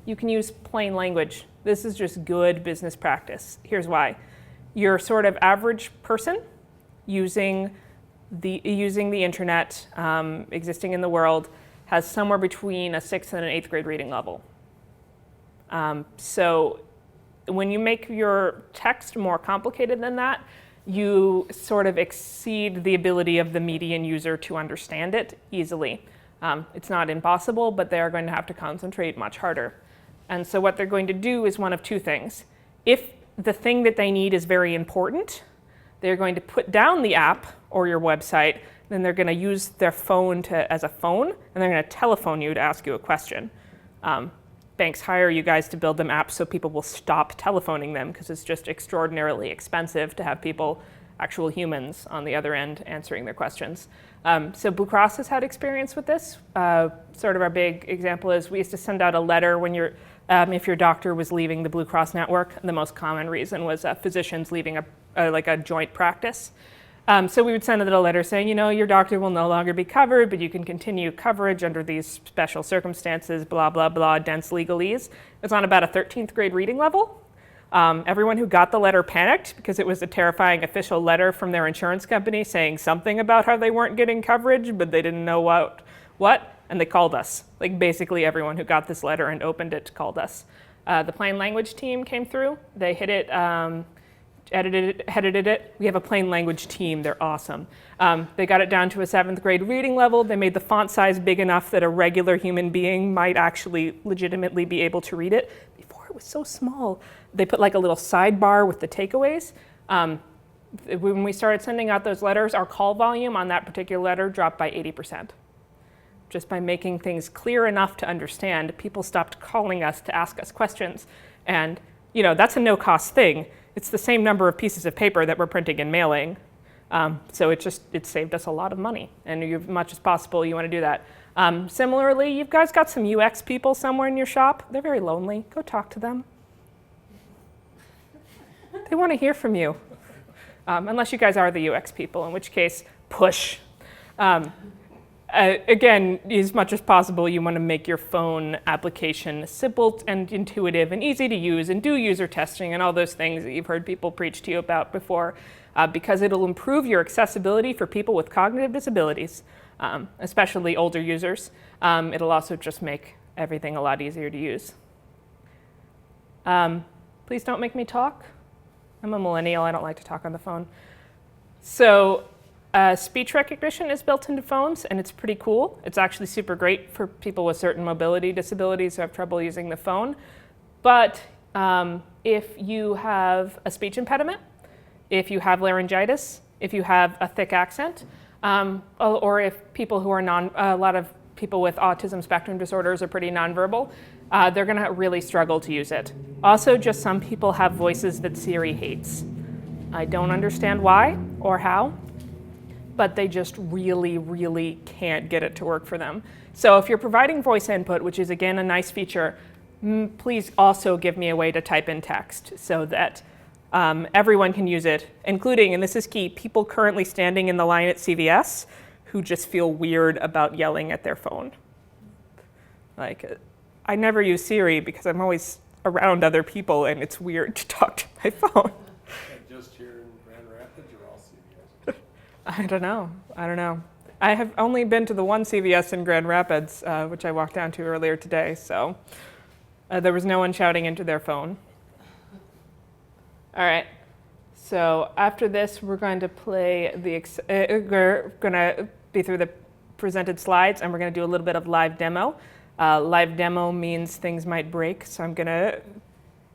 You can use plain language. This is just good business practice. Here's why. Your sort of average person using the internet, existing in the world, has somewhere between a 6th and an 8th grade reading level. So when you make your text more complicated than that, you sort of exceed the ability of the median user to understand it easily. It's not impossible, but they are going to have to concentrate much harder. And so what they're going to do is one of two things. If the thing that they need is very important, they're going to put down the app or your website, then they're going to use their phone as a phone, and they're going to telephone you to ask you a question. Banks hire you guys to build them apps so people will stop telephoning them, because it's just extraordinarily expensive to have people, actual humans, on the other end answering their questions. So Blue Cross has had experience with this. Sort of our big example is we used to send out a letter when if your doctor was leaving the Blue Cross network. The most common reason was physicians leaving a joint practice. So we would send a letter saying, your doctor will no longer be covered, but you can continue coverage under these special circumstances, blah, blah, blah, dense legalese. It's on about a 13th grade reading level. Everyone who got the letter panicked because it was a terrifying official letter from their insurance company saying something about how they weren't getting coverage, but they didn't know what, and they called us. Like basically everyone who got this letter and opened it called us. The plain language team came through. They hit it, edited it. We have a plain language team. They're awesome. They got it down to a 7th grade reading level. They made the font size big enough that a regular human being might actually legitimately be able to read it. Before it was so small. They put like a little sidebar with the takeaways. When we started sending out those letters, our call volume on that particular letter dropped by 80%. Just by making things clear enough to understand, people stopped calling us to ask us questions. And that's a no-cost thing. It's the same number of pieces of paper that we're printing and mailing. So it saved us a lot of money. And as much as possible, you want to do that. Similarly, you guys got some UX people somewhere in your shop. They're very lonely. Go talk to them. They want to hear from you. unless you guys are the UX people, in which case, push. Again, as much as possible, you want to make your phone application simple and intuitive and easy to use, and do user testing and all those things that you've heard people preach to you about before, because it'll improve your accessibility for people with cognitive disabilities, especially older users. It'll also just make everything a lot easier to use. Please don't make me talk. I'm a millennial, I don't like to talk on the phone. So speech recognition is built into phones, and it's pretty cool. It's actually super great for people with certain mobility disabilities who have trouble using the phone. But if you have a speech impediment, if you have laryngitis, if you have a thick accent, or if people who are a lot of people with autism spectrum disorders are pretty nonverbal, they're going to really struggle to use it. Also, just some people have voices that Siri hates. I don't understand why or how, but they just really, really can't get it to work for them. So if you're providing voice input, which is again a nice feature, please also give me a way to type in text so that everyone can use it, including, and this is key, people currently standing in the line at CVS who just feel weird about yelling at their phone. Like, I never use Siri because I'm always around other people and it's weird to talk to my phone. Just here in Grand Rapids or all CVS? I don't know. I have only been to the one CVS in Grand Rapids, which I walked down to earlier today, so there was no one shouting into their phone. All right, so after this, we're going to play we're going to be through the presented slides, and we're going to do a little bit of live demo. Live demo means things might break, so I'm going to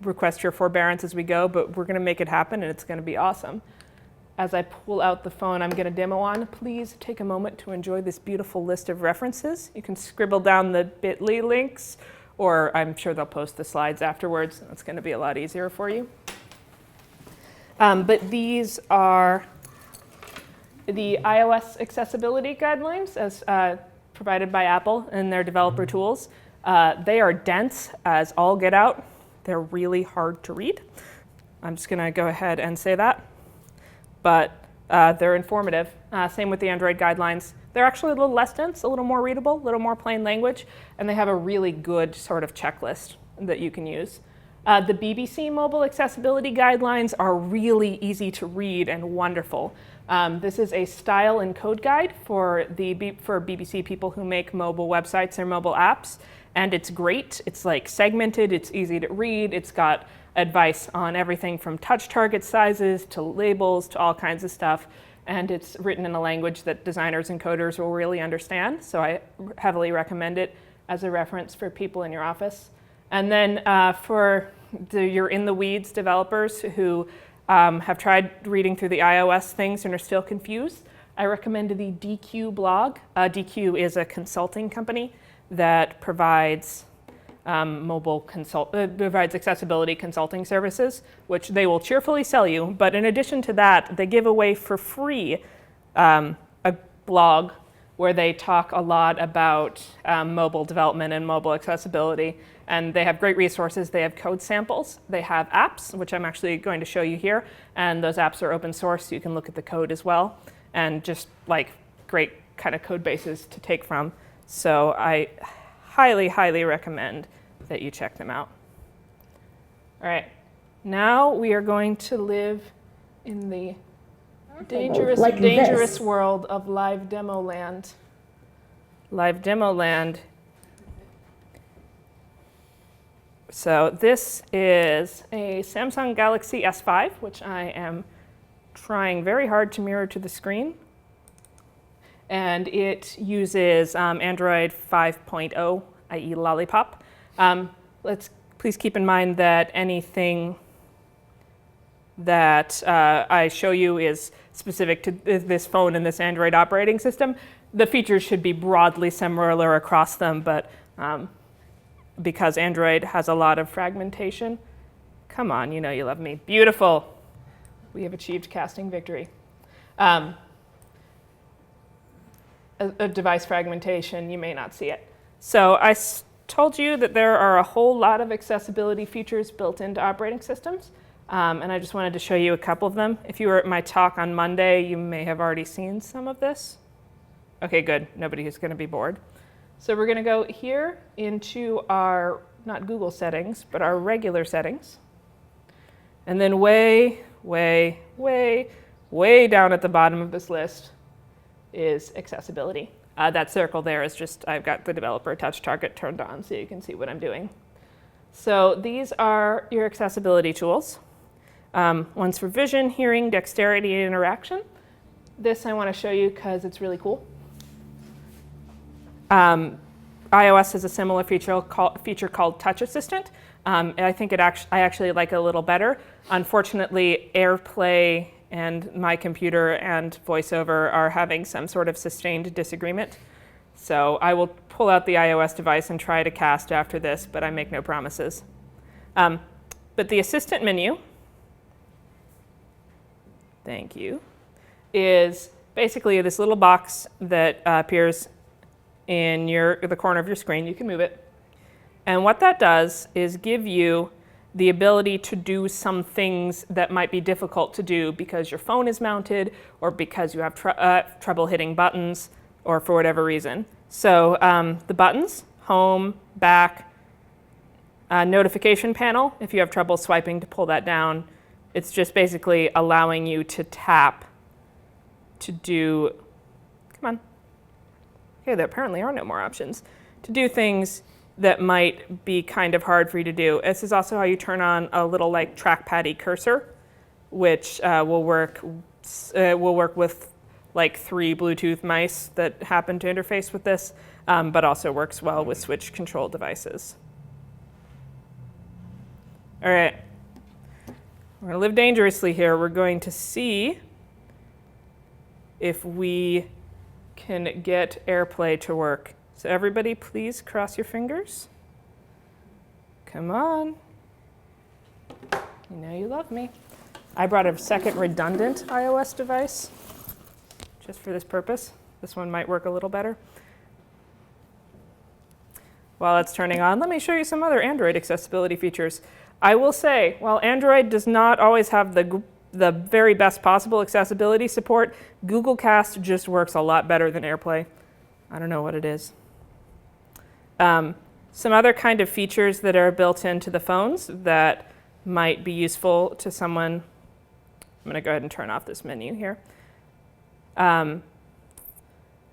request your forbearance as we go, but we're going to make it happen, and it's going to be awesome. As I pull out the phone I'm going to demo on, please take a moment to enjoy this beautiful list of references. You can scribble down the bit.ly links, or I'm sure they'll post the slides afterwards. That's going to be a lot easier for you. But these are the iOS accessibility guidelines as provided by Apple in their developer tools. They are dense as all get out. They're really hard to read. I'm just going to go ahead and say that. But they're informative. Same with the Android guidelines. They're actually a little less dense, a little more readable, a little more plain language, and they have a really good sort of checklist that you can use. The BBC mobile accessibility guidelines are really easy to read and wonderful. This is a style and code guide for BBC people who make mobile websites or mobile apps, and it's great. It's like segmented, it's easy to read, it's got advice on everything from touch target sizes to labels to all kinds of stuff, and it's written in a language that designers and coders will really understand, so I heavily recommend it as a reference for people in your office. And then for your in-the-weeds developers who have tried reading through the iOS things and are still confused, I recommend the DQ blog. DQ is a consulting company that provides provides accessibility consulting services, which they will cheerfully sell you. But in addition to that, they give away for free a blog where they talk a lot about mobile development and mobile accessibility. And they have great resources. They have code samples. They have apps, which I'm actually going to show you here. And those apps are open source, so you can look at the code as well. And just like great kind of code bases to take from. So I highly, highly recommend that you check them out. All right, now we are going to live in the dangerous world of live demo land. Live demo land. So this is a Samsung Galaxy S5, which I am trying very hard to mirror to the screen. And it uses Android 5.0, i.e. Lollipop. Please keep in mind that anything that I show you is specific to this phone and this Android operating system. The features should be broadly similar across them, but because Android has a lot of fragmentation. Come on, you know you love me. Beautiful. We have achieved casting victory. A device fragmentation, you may not see it. So I told you that there are a whole lot of accessibility features built into operating systems. And I just wanted to show you a couple of them. If you were at my talk on Monday, you may have already seen some of this. Okay, good. Nobody is going to be bored. So we're going to go here into our, not Google settings, but our regular settings. And then way down at the bottom of this list is accessibility. That circle there is just, I've got the developer touch target turned on so you can see what I'm doing. So these are your accessibility tools. One's for vision, hearing, dexterity, and interaction. This I want to show you because it's really cool. iOS has a similar feature called Touch Assistant. And I think I actually like it a little better. Unfortunately, AirPlay and my computer and VoiceOver are having some sort of sustained disagreement. So I will pull out the iOS device and try to cast after this, but I make no promises. But the assistant menu, thank you, is basically this little box that appears in the corner of your screen. You can move it. And what that does is give you the ability to do some things that might be difficult to do because your phone is mounted or because you have trouble hitting buttons or for whatever reason. So the buttons, home, back, notification panel, if you have trouble swiping to pull that down, it's just basically allowing you to tap to do, come on. Okay, there apparently are no more options. To do things that might be kind of hard for you to do. This is also how you turn on a little like trackpad-y cursor, which will work with like 3 Bluetooth mice that happen to interface with this, but also works well with switch control devices. All right, we're gonna live dangerously here. We're going to see if we can get AirPlay to work. So everybody, please cross your fingers. Come on. You know you love me. I brought a second redundant iOS device just for this purpose. This one might work a little better. While it's turning on, let me show you some other Android accessibility features. I will say, while Android does not always have the very best possible accessibility support, Google Cast just works a lot better than AirPlay. I don't know what it is. Some other kind of features that are built into the phones that might be useful to someone. I'm going to go ahead and turn off this menu here.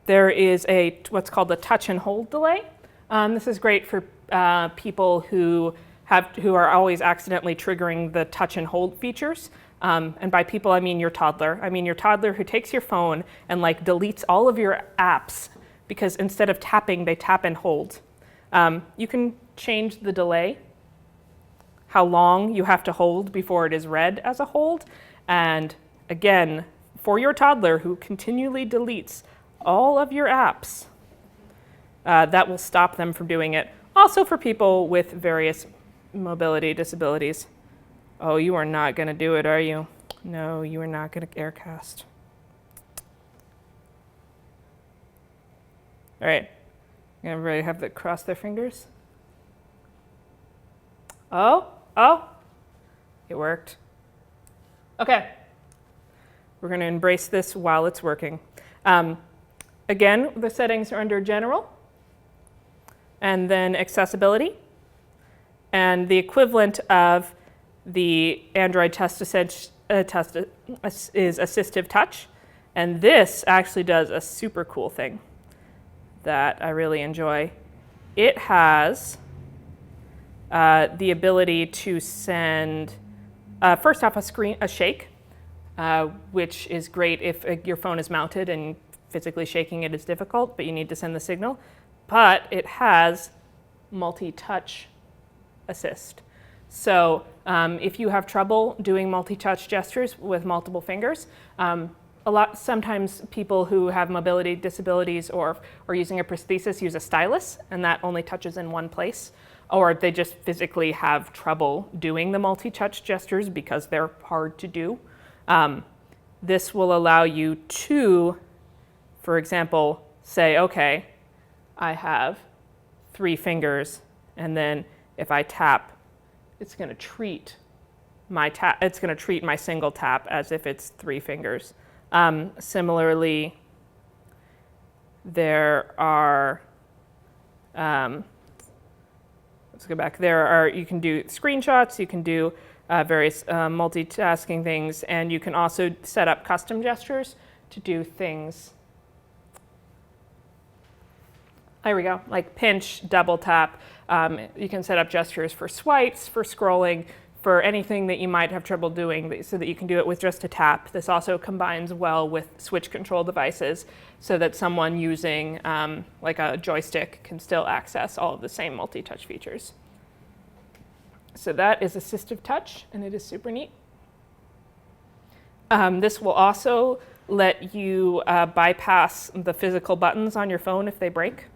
There is what's called a touch and hold delay. This is great for people who are always accidentally triggering the touch and hold features. And by people, I mean your toddler. I mean your toddler who takes your phone and like deletes all of your apps because instead of tapping, they tap and hold. You can change the delay, how long you have to hold before it is read as a hold. And again, for your toddler who continually deletes all of your apps, that will stop them from doing it. Also for people with various mobility disabilities. Oh, you are not going to do it, are you? No, you are not going to Aircast. All right. Everybody have to cross their fingers? Oh, it worked. Okay. We're going to embrace this while it's working. Again, the settings are under General, and then Accessibility, and the equivalent of the Android test is Assistive Touch, and this actually does a super cool thing that I really enjoy. It has the ability to send, first off, a shake, which is great if your phone is mounted and physically shaking it is difficult, but you need to send the signal. But it has multi-touch assist. So if you have trouble doing multi-touch gestures with multiple fingers, sometimes people who have mobility disabilities or using a prosthesis use a stylus, and that only touches in one place. Or they just physically have trouble doing the multi-touch gestures because they're hard to do. This will allow you to, for example, say, okay, I have 3 fingers, and then if I tap, it's going to treat my tap. It's going to treat my single tap as if it's 3 fingers. Similarly, there are. Let's go back. You can do screenshots. You can do various multitasking things, and you can also set up custom gestures to do things. There we go, like pinch, double tap. You can set up gestures for swipes, for scrolling, for anything that you might have trouble doing, so that you can do it with just a tap. This also combines well with switch control devices, so that someone using like a joystick can still access all of the same multi-touch features. So that is assistive touch, and it is super neat. This will also let you bypass the physical buttons on your phone if they break.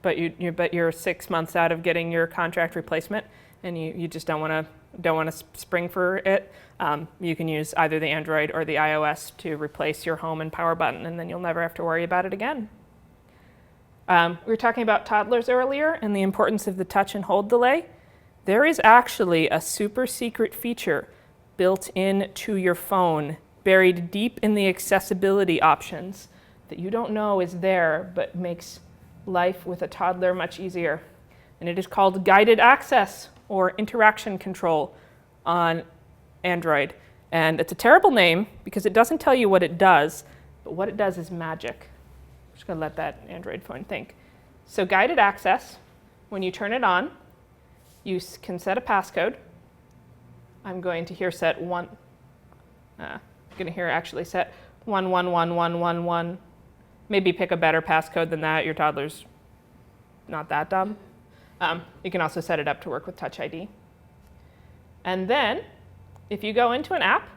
But you're 6 months out of getting your contract replacement, and you just don't want to spring for it. You can use either the Android or the iOS to replace your home and power button, and then you'll never have to worry about it again. We were talking about toddlers earlier and the importance of the touch and hold delay. There is actually a super secret feature built into your phone, buried deep in the accessibility options, that you don't know is there, but makes life with a toddler much easier. And it is called guided access, or interaction control, on Android. And it's a terrible name because it doesn't tell you what it does, but what it does is magic. I'm just going to let that Android phone think. So guided access, when you turn it on, you can set a passcode. I'm going to here set one. I'm going to here actually set 111111. Maybe pick a better passcode than that. Your toddler's not that dumb. You can also set it up to work with Touch ID. And then, if you go into an app,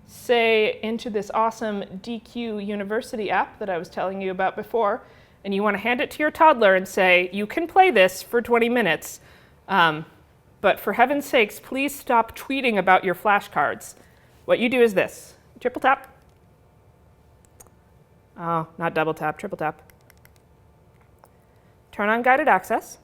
say into this awesome DQ University app that I was telling you about before, and you want to hand it to your toddler and say, you can play this for 20 minutes, but for heaven's sakes, please stop tweeting about your flashcards. What you do is this: triple tap. Oh, not double tap, triple tap. Turn on guided access,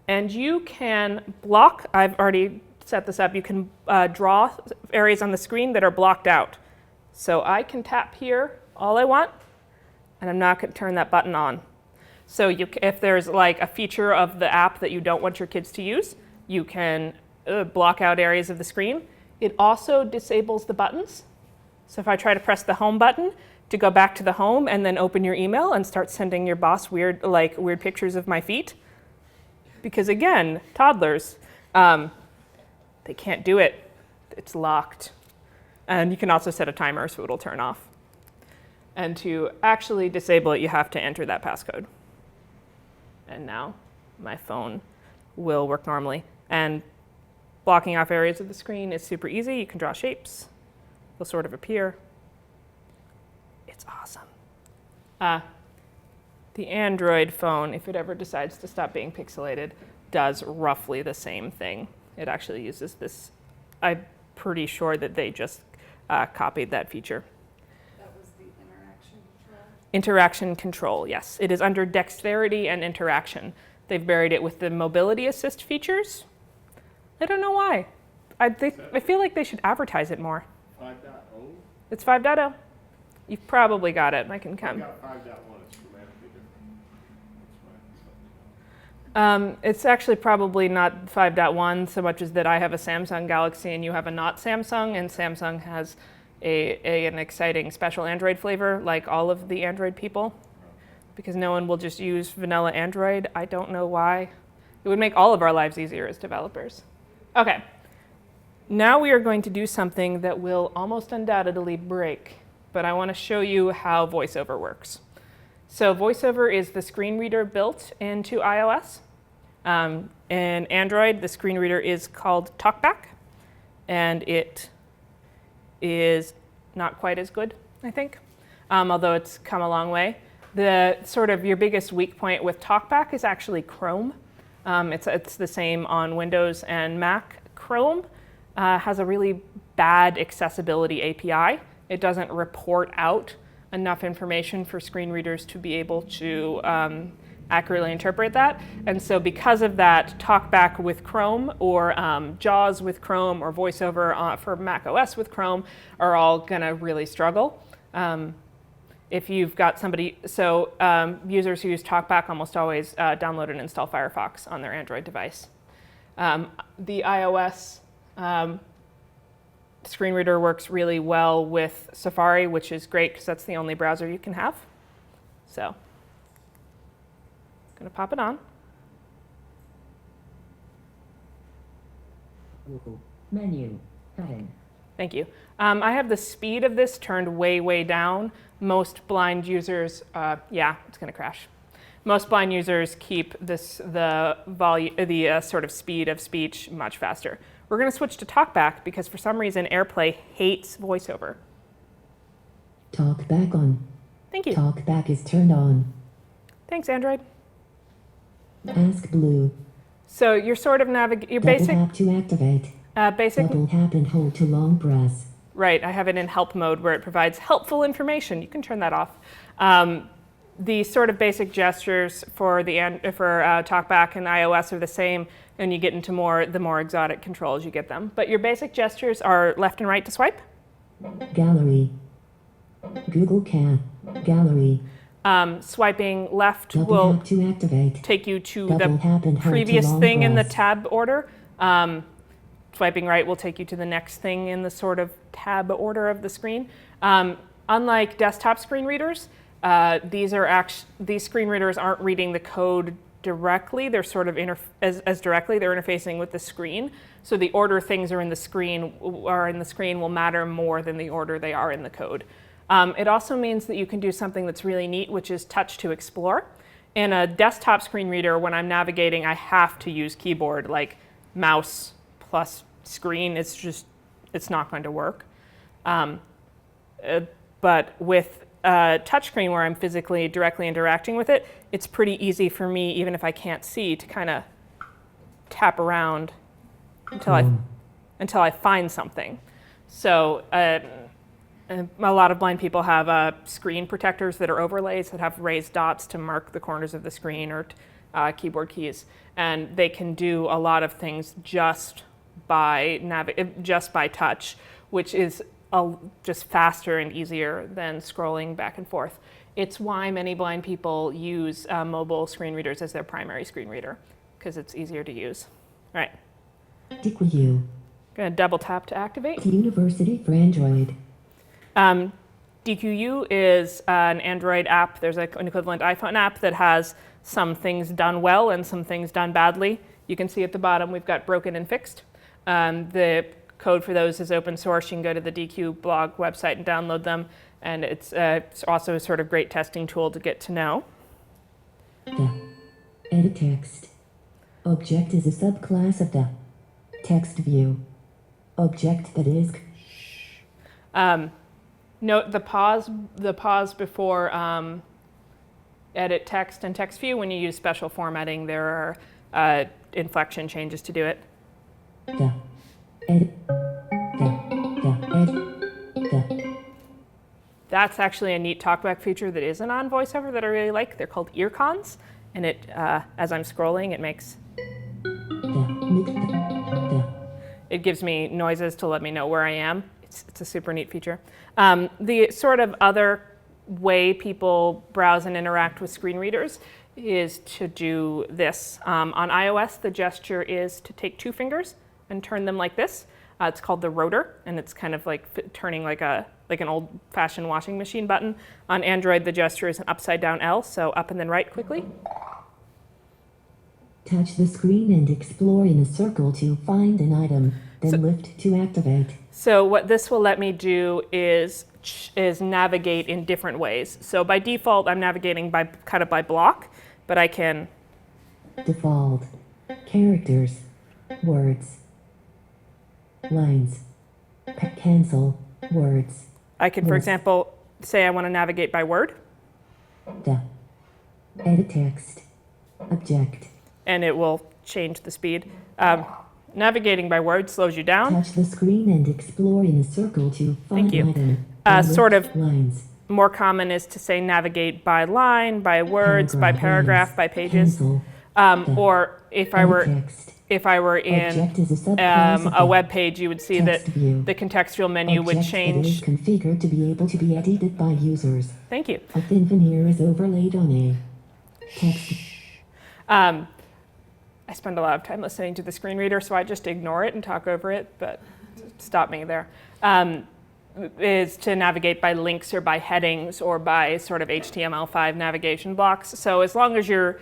and you can block. I've already set this up. You can draw areas on the screen that are blocked out. So I can tap here all I want, and I'm not going to turn that button on. So if there's like a feature of the app that you don't want your kids to use, you can block out areas of the screen. It also disables the buttons. So if I try to press the home button to go back to the home and then open your email and start sending your boss weird pictures of my feet, because again, toddlers, they can't do it. It's locked. And you can also set a timer so it'll turn off. And to actually disable it, you have to enter that passcode. And now my phone will work normally. And blocking off areas of the screen is super easy. You can draw shapes. They'll sort of appear. It's awesome. The Android phone, if it ever decides to stop being pixelated, does roughly the same thing. It actually uses this. I'm pretty sure that they just copied that feature. That was the interaction control? Interaction control, yes. It is under dexterity and interaction. They've buried it with the mobility assist features. I don't know why. I feel like they should advertise it more. 5.0? It's 5.0. You've probably got it. I can I come. got 5.1, it's dramatically different. It's actually probably not 5.1 so much as that I have a Samsung Galaxy and you have a not Samsung, and Samsung has an exciting special Android flavor like all of the Android people, because no one will just use vanilla Android. I don't know why. It would make all of our lives easier as developers. Okay, now we are going to do something that will almost undoubtedly break, but I want to show you how VoiceOver works. So VoiceOver is the screen reader built into iOS. In Android, the screen reader is called TalkBack, and it is not quite as good, I think, although it's come a long way. The sort of your biggest weak point with TalkBack is actually Chrome. It's the same on Windows and Mac. Chrome has a really bad accessibility API. It doesn't report out enough information for screen readers to be able to accurately interpret that. And so because of that, TalkBack with Chrome or JAWS with Chrome or VoiceOver for Mac OS with Chrome are all gonna really struggle. If you've got somebody, users who use TalkBack almost always download and install Firefox on their Android device. The iOS screen reader works really well with Safari, which is great because that's the only browser you can have. So, I'm gonna pop it on. Menu. Heading. Thank you. I have the speed of this turned way, way down. Most blind users, yeah, it's gonna crash. Most blind users keep the sort of speed of speech much faster. We're gonna switch to TalkBack because for some reason AirPlay hates VoiceOver. TalkBack on. Thank you. TalkBack is turned on. Thanks, Android. Ask Blue. So you're sort of you're Double basic. tap to activate. Basic. Double tap and hold to long press. Right, I have it in help mode where it provides helpful information. You can turn that off. The sort of basic gestures for TalkBack and iOS are the same, and you get into the more exotic controls you get them. But your basic gestures are left and right to swipe. Gallery. Google Cat. Gallery. Swiping left Double will tap to activate. take you to Double tap and the hold to previous long thing in the press. tab order. Swiping right will take you to the next thing in the sort of tab order of the screen. Unlike desktop screen readers, these screen readers aren't reading the code directly. They're sort of as directly. They're interfacing with the screen. So the order things are in the screen will matter more than the order they are in the code. It also means that you can do something that's really neat, which is touch to explore. In a desktop screen reader, when I'm navigating, I have to use keyboard, like mouse plus screen. It's not going to work. But with touchscreen, where I'm physically directly interacting with it, it's pretty easy for me, even if I can't see, to kind of tap around until I find something. So a lot of blind people have screen protectors that are overlays that have raised dots to mark the corners of the screen or keyboard keys, and they can do a lot of things just by touch, which is just faster and easier than scrolling back and forth. It's why many blind people use mobile screen readers as their primary screen reader, because it's easier to use. All right. DQU. Gonna double tap to activate. University for Android. DQU is an Android app. There's an equivalent iPhone app that has some things done well and some things done badly. You can see at the bottom we've got broken and fixed. The code for those is open source. You can go to the DQ blog website and download them. And it's also a sort of great testing tool to get to know. Edit text. Object is a subclass of the text view. Object that is. Note the pause before edit text and text view. When you use special formatting, there are inflection changes to do it. That's actually a neat TalkBack feature that isn't on VoiceOver that I really like. They're called ear cons, and it, as I'm scrolling, it makes. It gives me noises to let me know where I am. It's a super neat feature. The sort of other way people browse and interact with screen readers is to do this. On iOS, the gesture is to take two fingers and turn them like this. It's called the rotor, and it's kind of like turning like an old-fashioned washing machine button. On Android, the gesture is an upside-down L, so up and then right quickly. Touch the screen and explore in a circle to find an item, then lift to activate. So what this will let me do is navigate in different ways. So by default, I'm navigating by block, but I can. Default. Characters. Words. Lines. Cancel. Words. I can, for example, say I want to navigate by word. Edit text. Object. And it will change the speed. Navigating by word slows you down. Touch the screen and explore in a circle to find Thank you. item. Sort of Lines. more common is to say navigate by line, by words, by paragraph, by pages. Cancel. Or if I were Text. in Object is a subclass of a the web page, you would see that text view. the contextual menu would Object that is change. configured to be able to be edited by users. Thank you. A thin veneer is overlaid on a text. I spend a lot of time listening to the screen reader, so I just ignore it and talk over it, but stop me there. Is to navigate by links or by headings or by sort of HTML5 navigation blocks. So as long as you're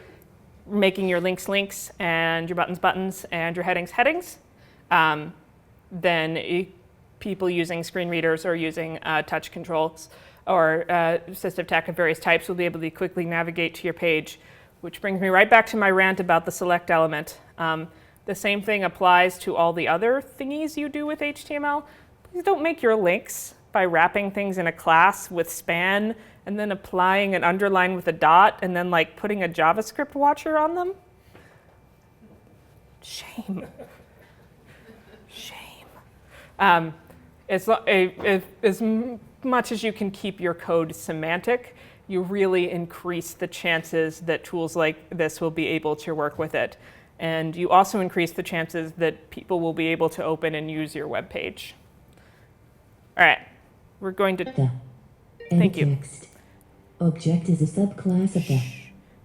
making your links links and your buttons buttons and your headings headings, then people using screen readers or using touch controls or assistive tech of various types will be able to quickly navigate to your page, which brings me right back to my rant about the select element. The same thing applies to all the other thingies you do with HTML. Please don't make your links by wrapping things in a class with span and then applying an underline with a dot and then like putting a JavaScript watcher on them. Shame. Shame. As much as you can keep your code semantic, you really increase the chances that tools like this will be able to work with it. And you also increase the chances that people will be able to open and use your web page. All right, we're going to, The Thank you. text. Object is a subclass of the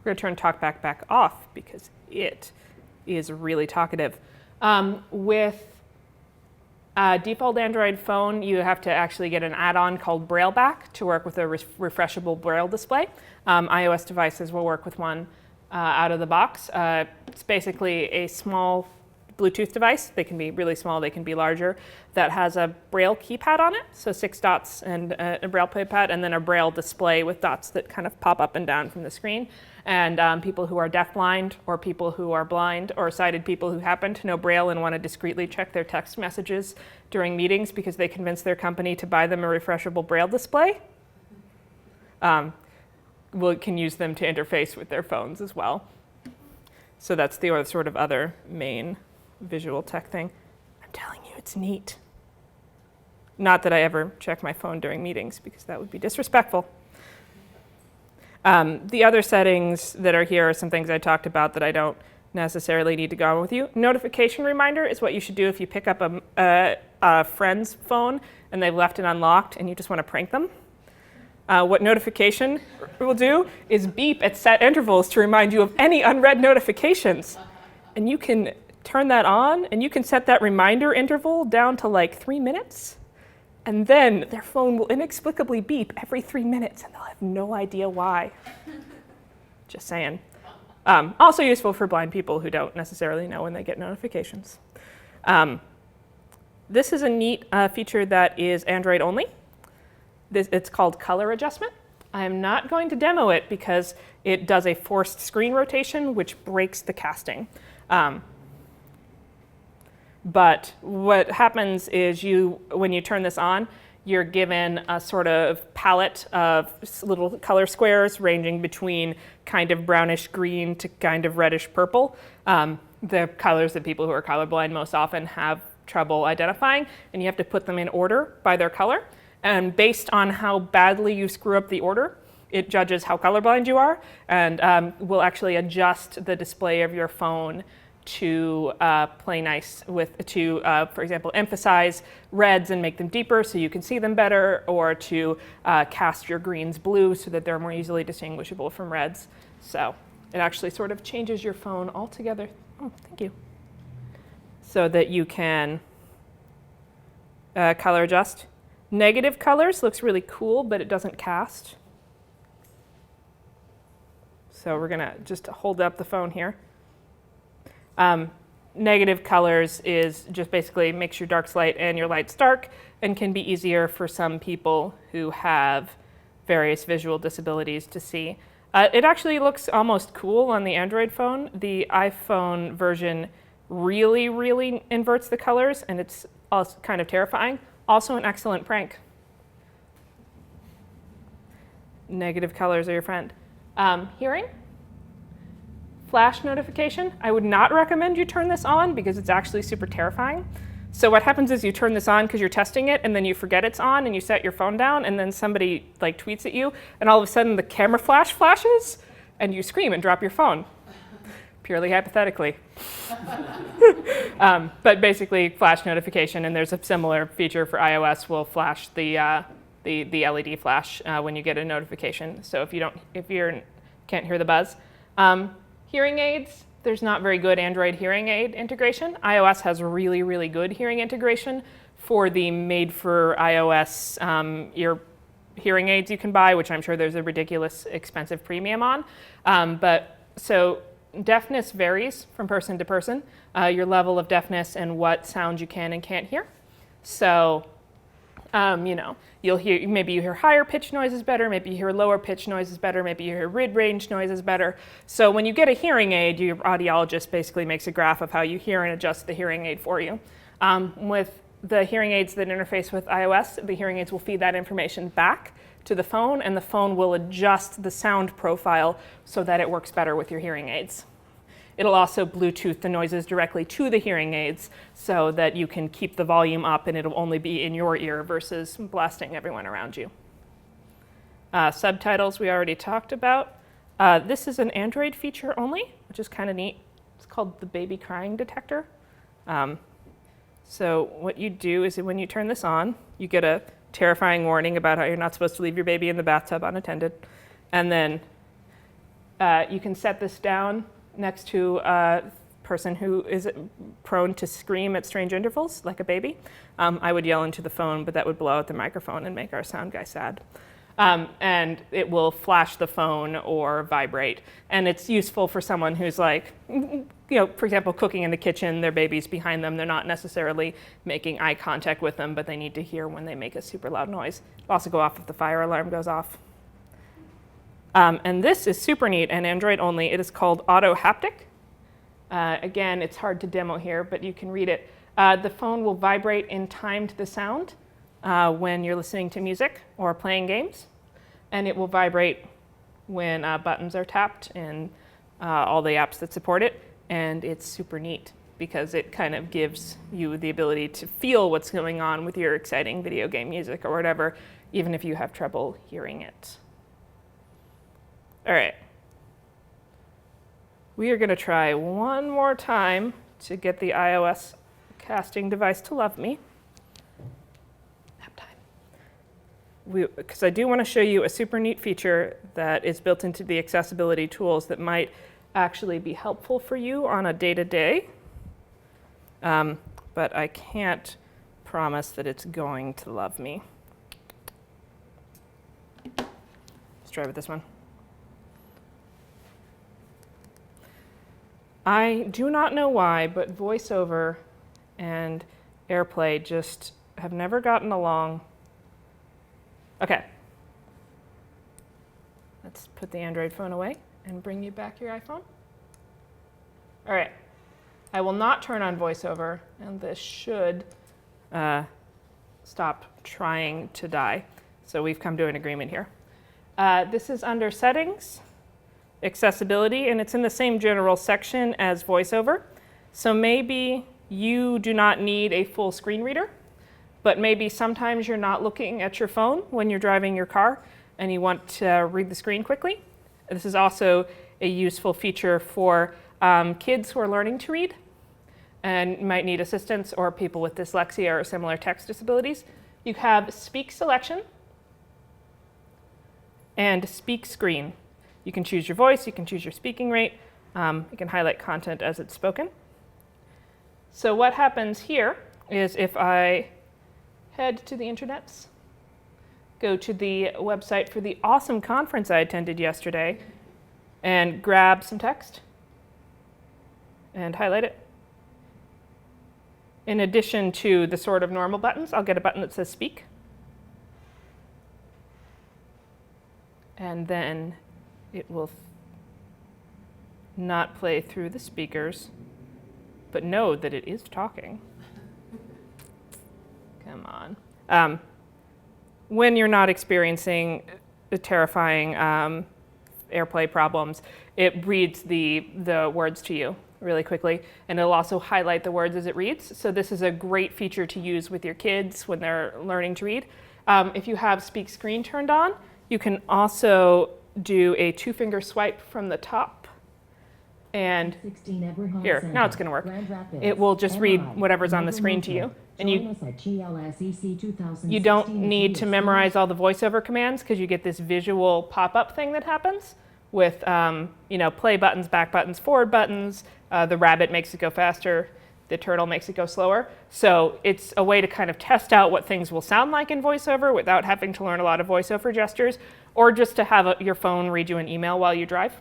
we're going to turn TalkBack back off because it is really talkative. With a default Android phone, you have to actually get an add-on called BrailleBack to work with a refreshable Braille display. iOS devices will work with one out of the box. It's basically a small Bluetooth device. They can be really small, they can be larger, that has a Braille keypad on it, so 6 dots and a Braille pad, and then a Braille display with dots that kind of pop up and down from the screen. And people who are deafblind or people who are blind or sighted people who happen to know Braille and want to discreetly check their text messages during meetings because they convinced their company to buy them a refreshable Braille display, can use them to interface with their phones as well. So that's the sort of other main visual tech thing. I'm telling you, it's neat. Not that I ever check my phone during meetings because that would be disrespectful. The other settings that are here are some things I talked about that I don't necessarily need to go on with you. Notification reminder is what you should do if you pick up a friend's phone and they've left it unlocked and you just want to prank them. What notification will do is beep at set intervals to remind you of any unread notifications. And you can turn that on, and you can set that reminder interval down to like 3 minutes. And then their phone will inexplicably beep every 3 minutes, and they'll have no idea why. Just saying. Also useful for blind people who don't necessarily know when they get notifications. This is a neat feature that is Android only. It's called color adjustment. I'm not going to demo it because it does a forced screen rotation, which breaks the casting. But what happens is when you turn this on, you're given a sort of palette of little color squares ranging between kind of brownish green to kind of reddish purple. The colors that people who are colorblind most often have trouble identifying, and you have to put them in order by their color. And based on how badly you screw up the order, it judges how colorblind you are, and will actually adjust the display of your phone to play nice for example, emphasize reds and make them deeper so you can see them better, or to cast your greens blue so that they're more easily distinguishable from reds. So it actually sort of changes your phone altogether. Oh, thank you. So that you can color adjust. Negative colors looks really cool, but it doesn't cast. So we're gonna just hold up the phone here. Negative colors is just basically makes your darks light and your lights dark, and can be easier for some people who have various visual disabilities to see. It actually looks almost cool on the Android phone. The iPhone version really, really inverts the colors, and it's also kind of terrifying. Also an excellent prank. Negative colors are your friend. Hearing? Flash notification. I would not recommend you turn this on because it's actually super terrifying. So what happens is you turn this on because you're testing it, and then you forget it's on, and you set your phone down, and then somebody like tweets at you, and all of a sudden the camera flash flashes, and you scream and drop your phone. Purely hypothetically. But basically, flash notification, and there's a similar feature for iOS will flash the LED flash when you get a notification. So if you can't hear the buzz. Hearing aids, there's not very good Android hearing aid integration. iOS has really, really good hearing integration for the made for iOS ear hearing aids you can buy, which I'm sure there's a ridiculous expensive premium on. So deafness varies from person to person, your level of deafness and what sounds you can and can't hear. So, you'll hear, maybe you hear higher pitch noises better, maybe you hear lower pitch noises better, maybe you hear mid-range noises better. So when you get a hearing aid, your audiologist basically makes a graph of how you hear and adjusts the hearing aid for you. With the hearing aids that interface with iOS, the hearing aids will feed that information back to the phone, and the phone will adjust the sound profile so that it works better with your hearing aids. It'll also Bluetooth the noises directly to the hearing aids so that you can keep the volume up and it'll only be in your ear versus blasting everyone around you. Subtitles we already talked about. This is an Android feature only, which is kind of neat. It's called the baby crying detector. So what you do is that when you turn this on, you get a terrifying warning about how you're not supposed to leave your baby in the bathtub unattended. And then you can set this down next to a person who is prone to scream at strange intervals, like a baby. I would yell into the phone, but that would blow out the microphone and make our sound guy sad. And it will flash the phone or vibrate. And it's useful for someone who's like, for example, cooking in the kitchen, their baby's behind them. They're not necessarily making eye contact with them, but they need to hear when they make a super loud noise. It'll also go off if the fire alarm goes off. And this is super neat and Android only. It is called Auto Haptic. Again, it's hard to demo here, but you can read it. The phone will vibrate in time to the sound when you're listening to music or playing games. And it will vibrate when buttons are tapped in all the apps that support it. And it's super neat because it kind of gives you the ability to feel what's going on with your exciting video game music or whatever, even if you have trouble hearing it. All right. We are going to try one more time to get the iOS casting device to love me. Nap time. Because I do want to show you a super neat feature that is built into the accessibility tools that might actually be helpful for you on a day-to-day. But I can't promise that it's going to love me. Let's try with this one. I do not know why, but VoiceOver and AirPlay just have never gotten along. Okay. Let's put the Android phone away and bring you back your iPhone. All right. I will not turn on VoiceOver, and this should stop trying to die. So we've come to an agreement here. This is under Settings, Accessibility, and it's in the same general section as VoiceOver. So maybe you do not need a full screen reader, but maybe sometimes you're not looking at your phone when you're driving your car and you want to read the screen quickly. This is also a useful feature for kids who are learning to read and might need assistance, or people with dyslexia or similar text disabilities. You have Speak Selection and Speak Screen. You can choose your voice, you can choose your speaking rate, you can highlight content as it's spoken. So what happens here is if I head to the internets, go to the website for the awesome conference I attended yesterday, and grab some text and highlight it. In addition to the sort of normal buttons, I'll get a button that says Speak. And then it will not play through the speakers, but know that it is talking. Come on. When you're not experiencing the terrifying AirPlay problems, it reads the words to you. really quickly, and it'll also highlight the words as it reads. So this is a great feature to use with your kids when they're learning to read. If you have Speak Screen turned on, you can also do a 2-finger swipe from the top. And 16 Everhall here, Center, now it's going to work. Grand Rapids, It will just read MI, whatever's on the screen to you. And Join us at GLSEC 2016 you don't need to at memorize all the voiceover commands because you get this visual pop-up thing that happens with play buttons, back buttons, forward buttons. The rabbit makes it go faster. The turtle makes it go slower. So it's a way to kind of test out what things will sound like in voiceover without having to learn a lot of voiceover gestures, or just to have your phone read you an email while you drive.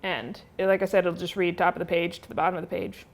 And like I said, it'll just read top of the page to the bottom of the page.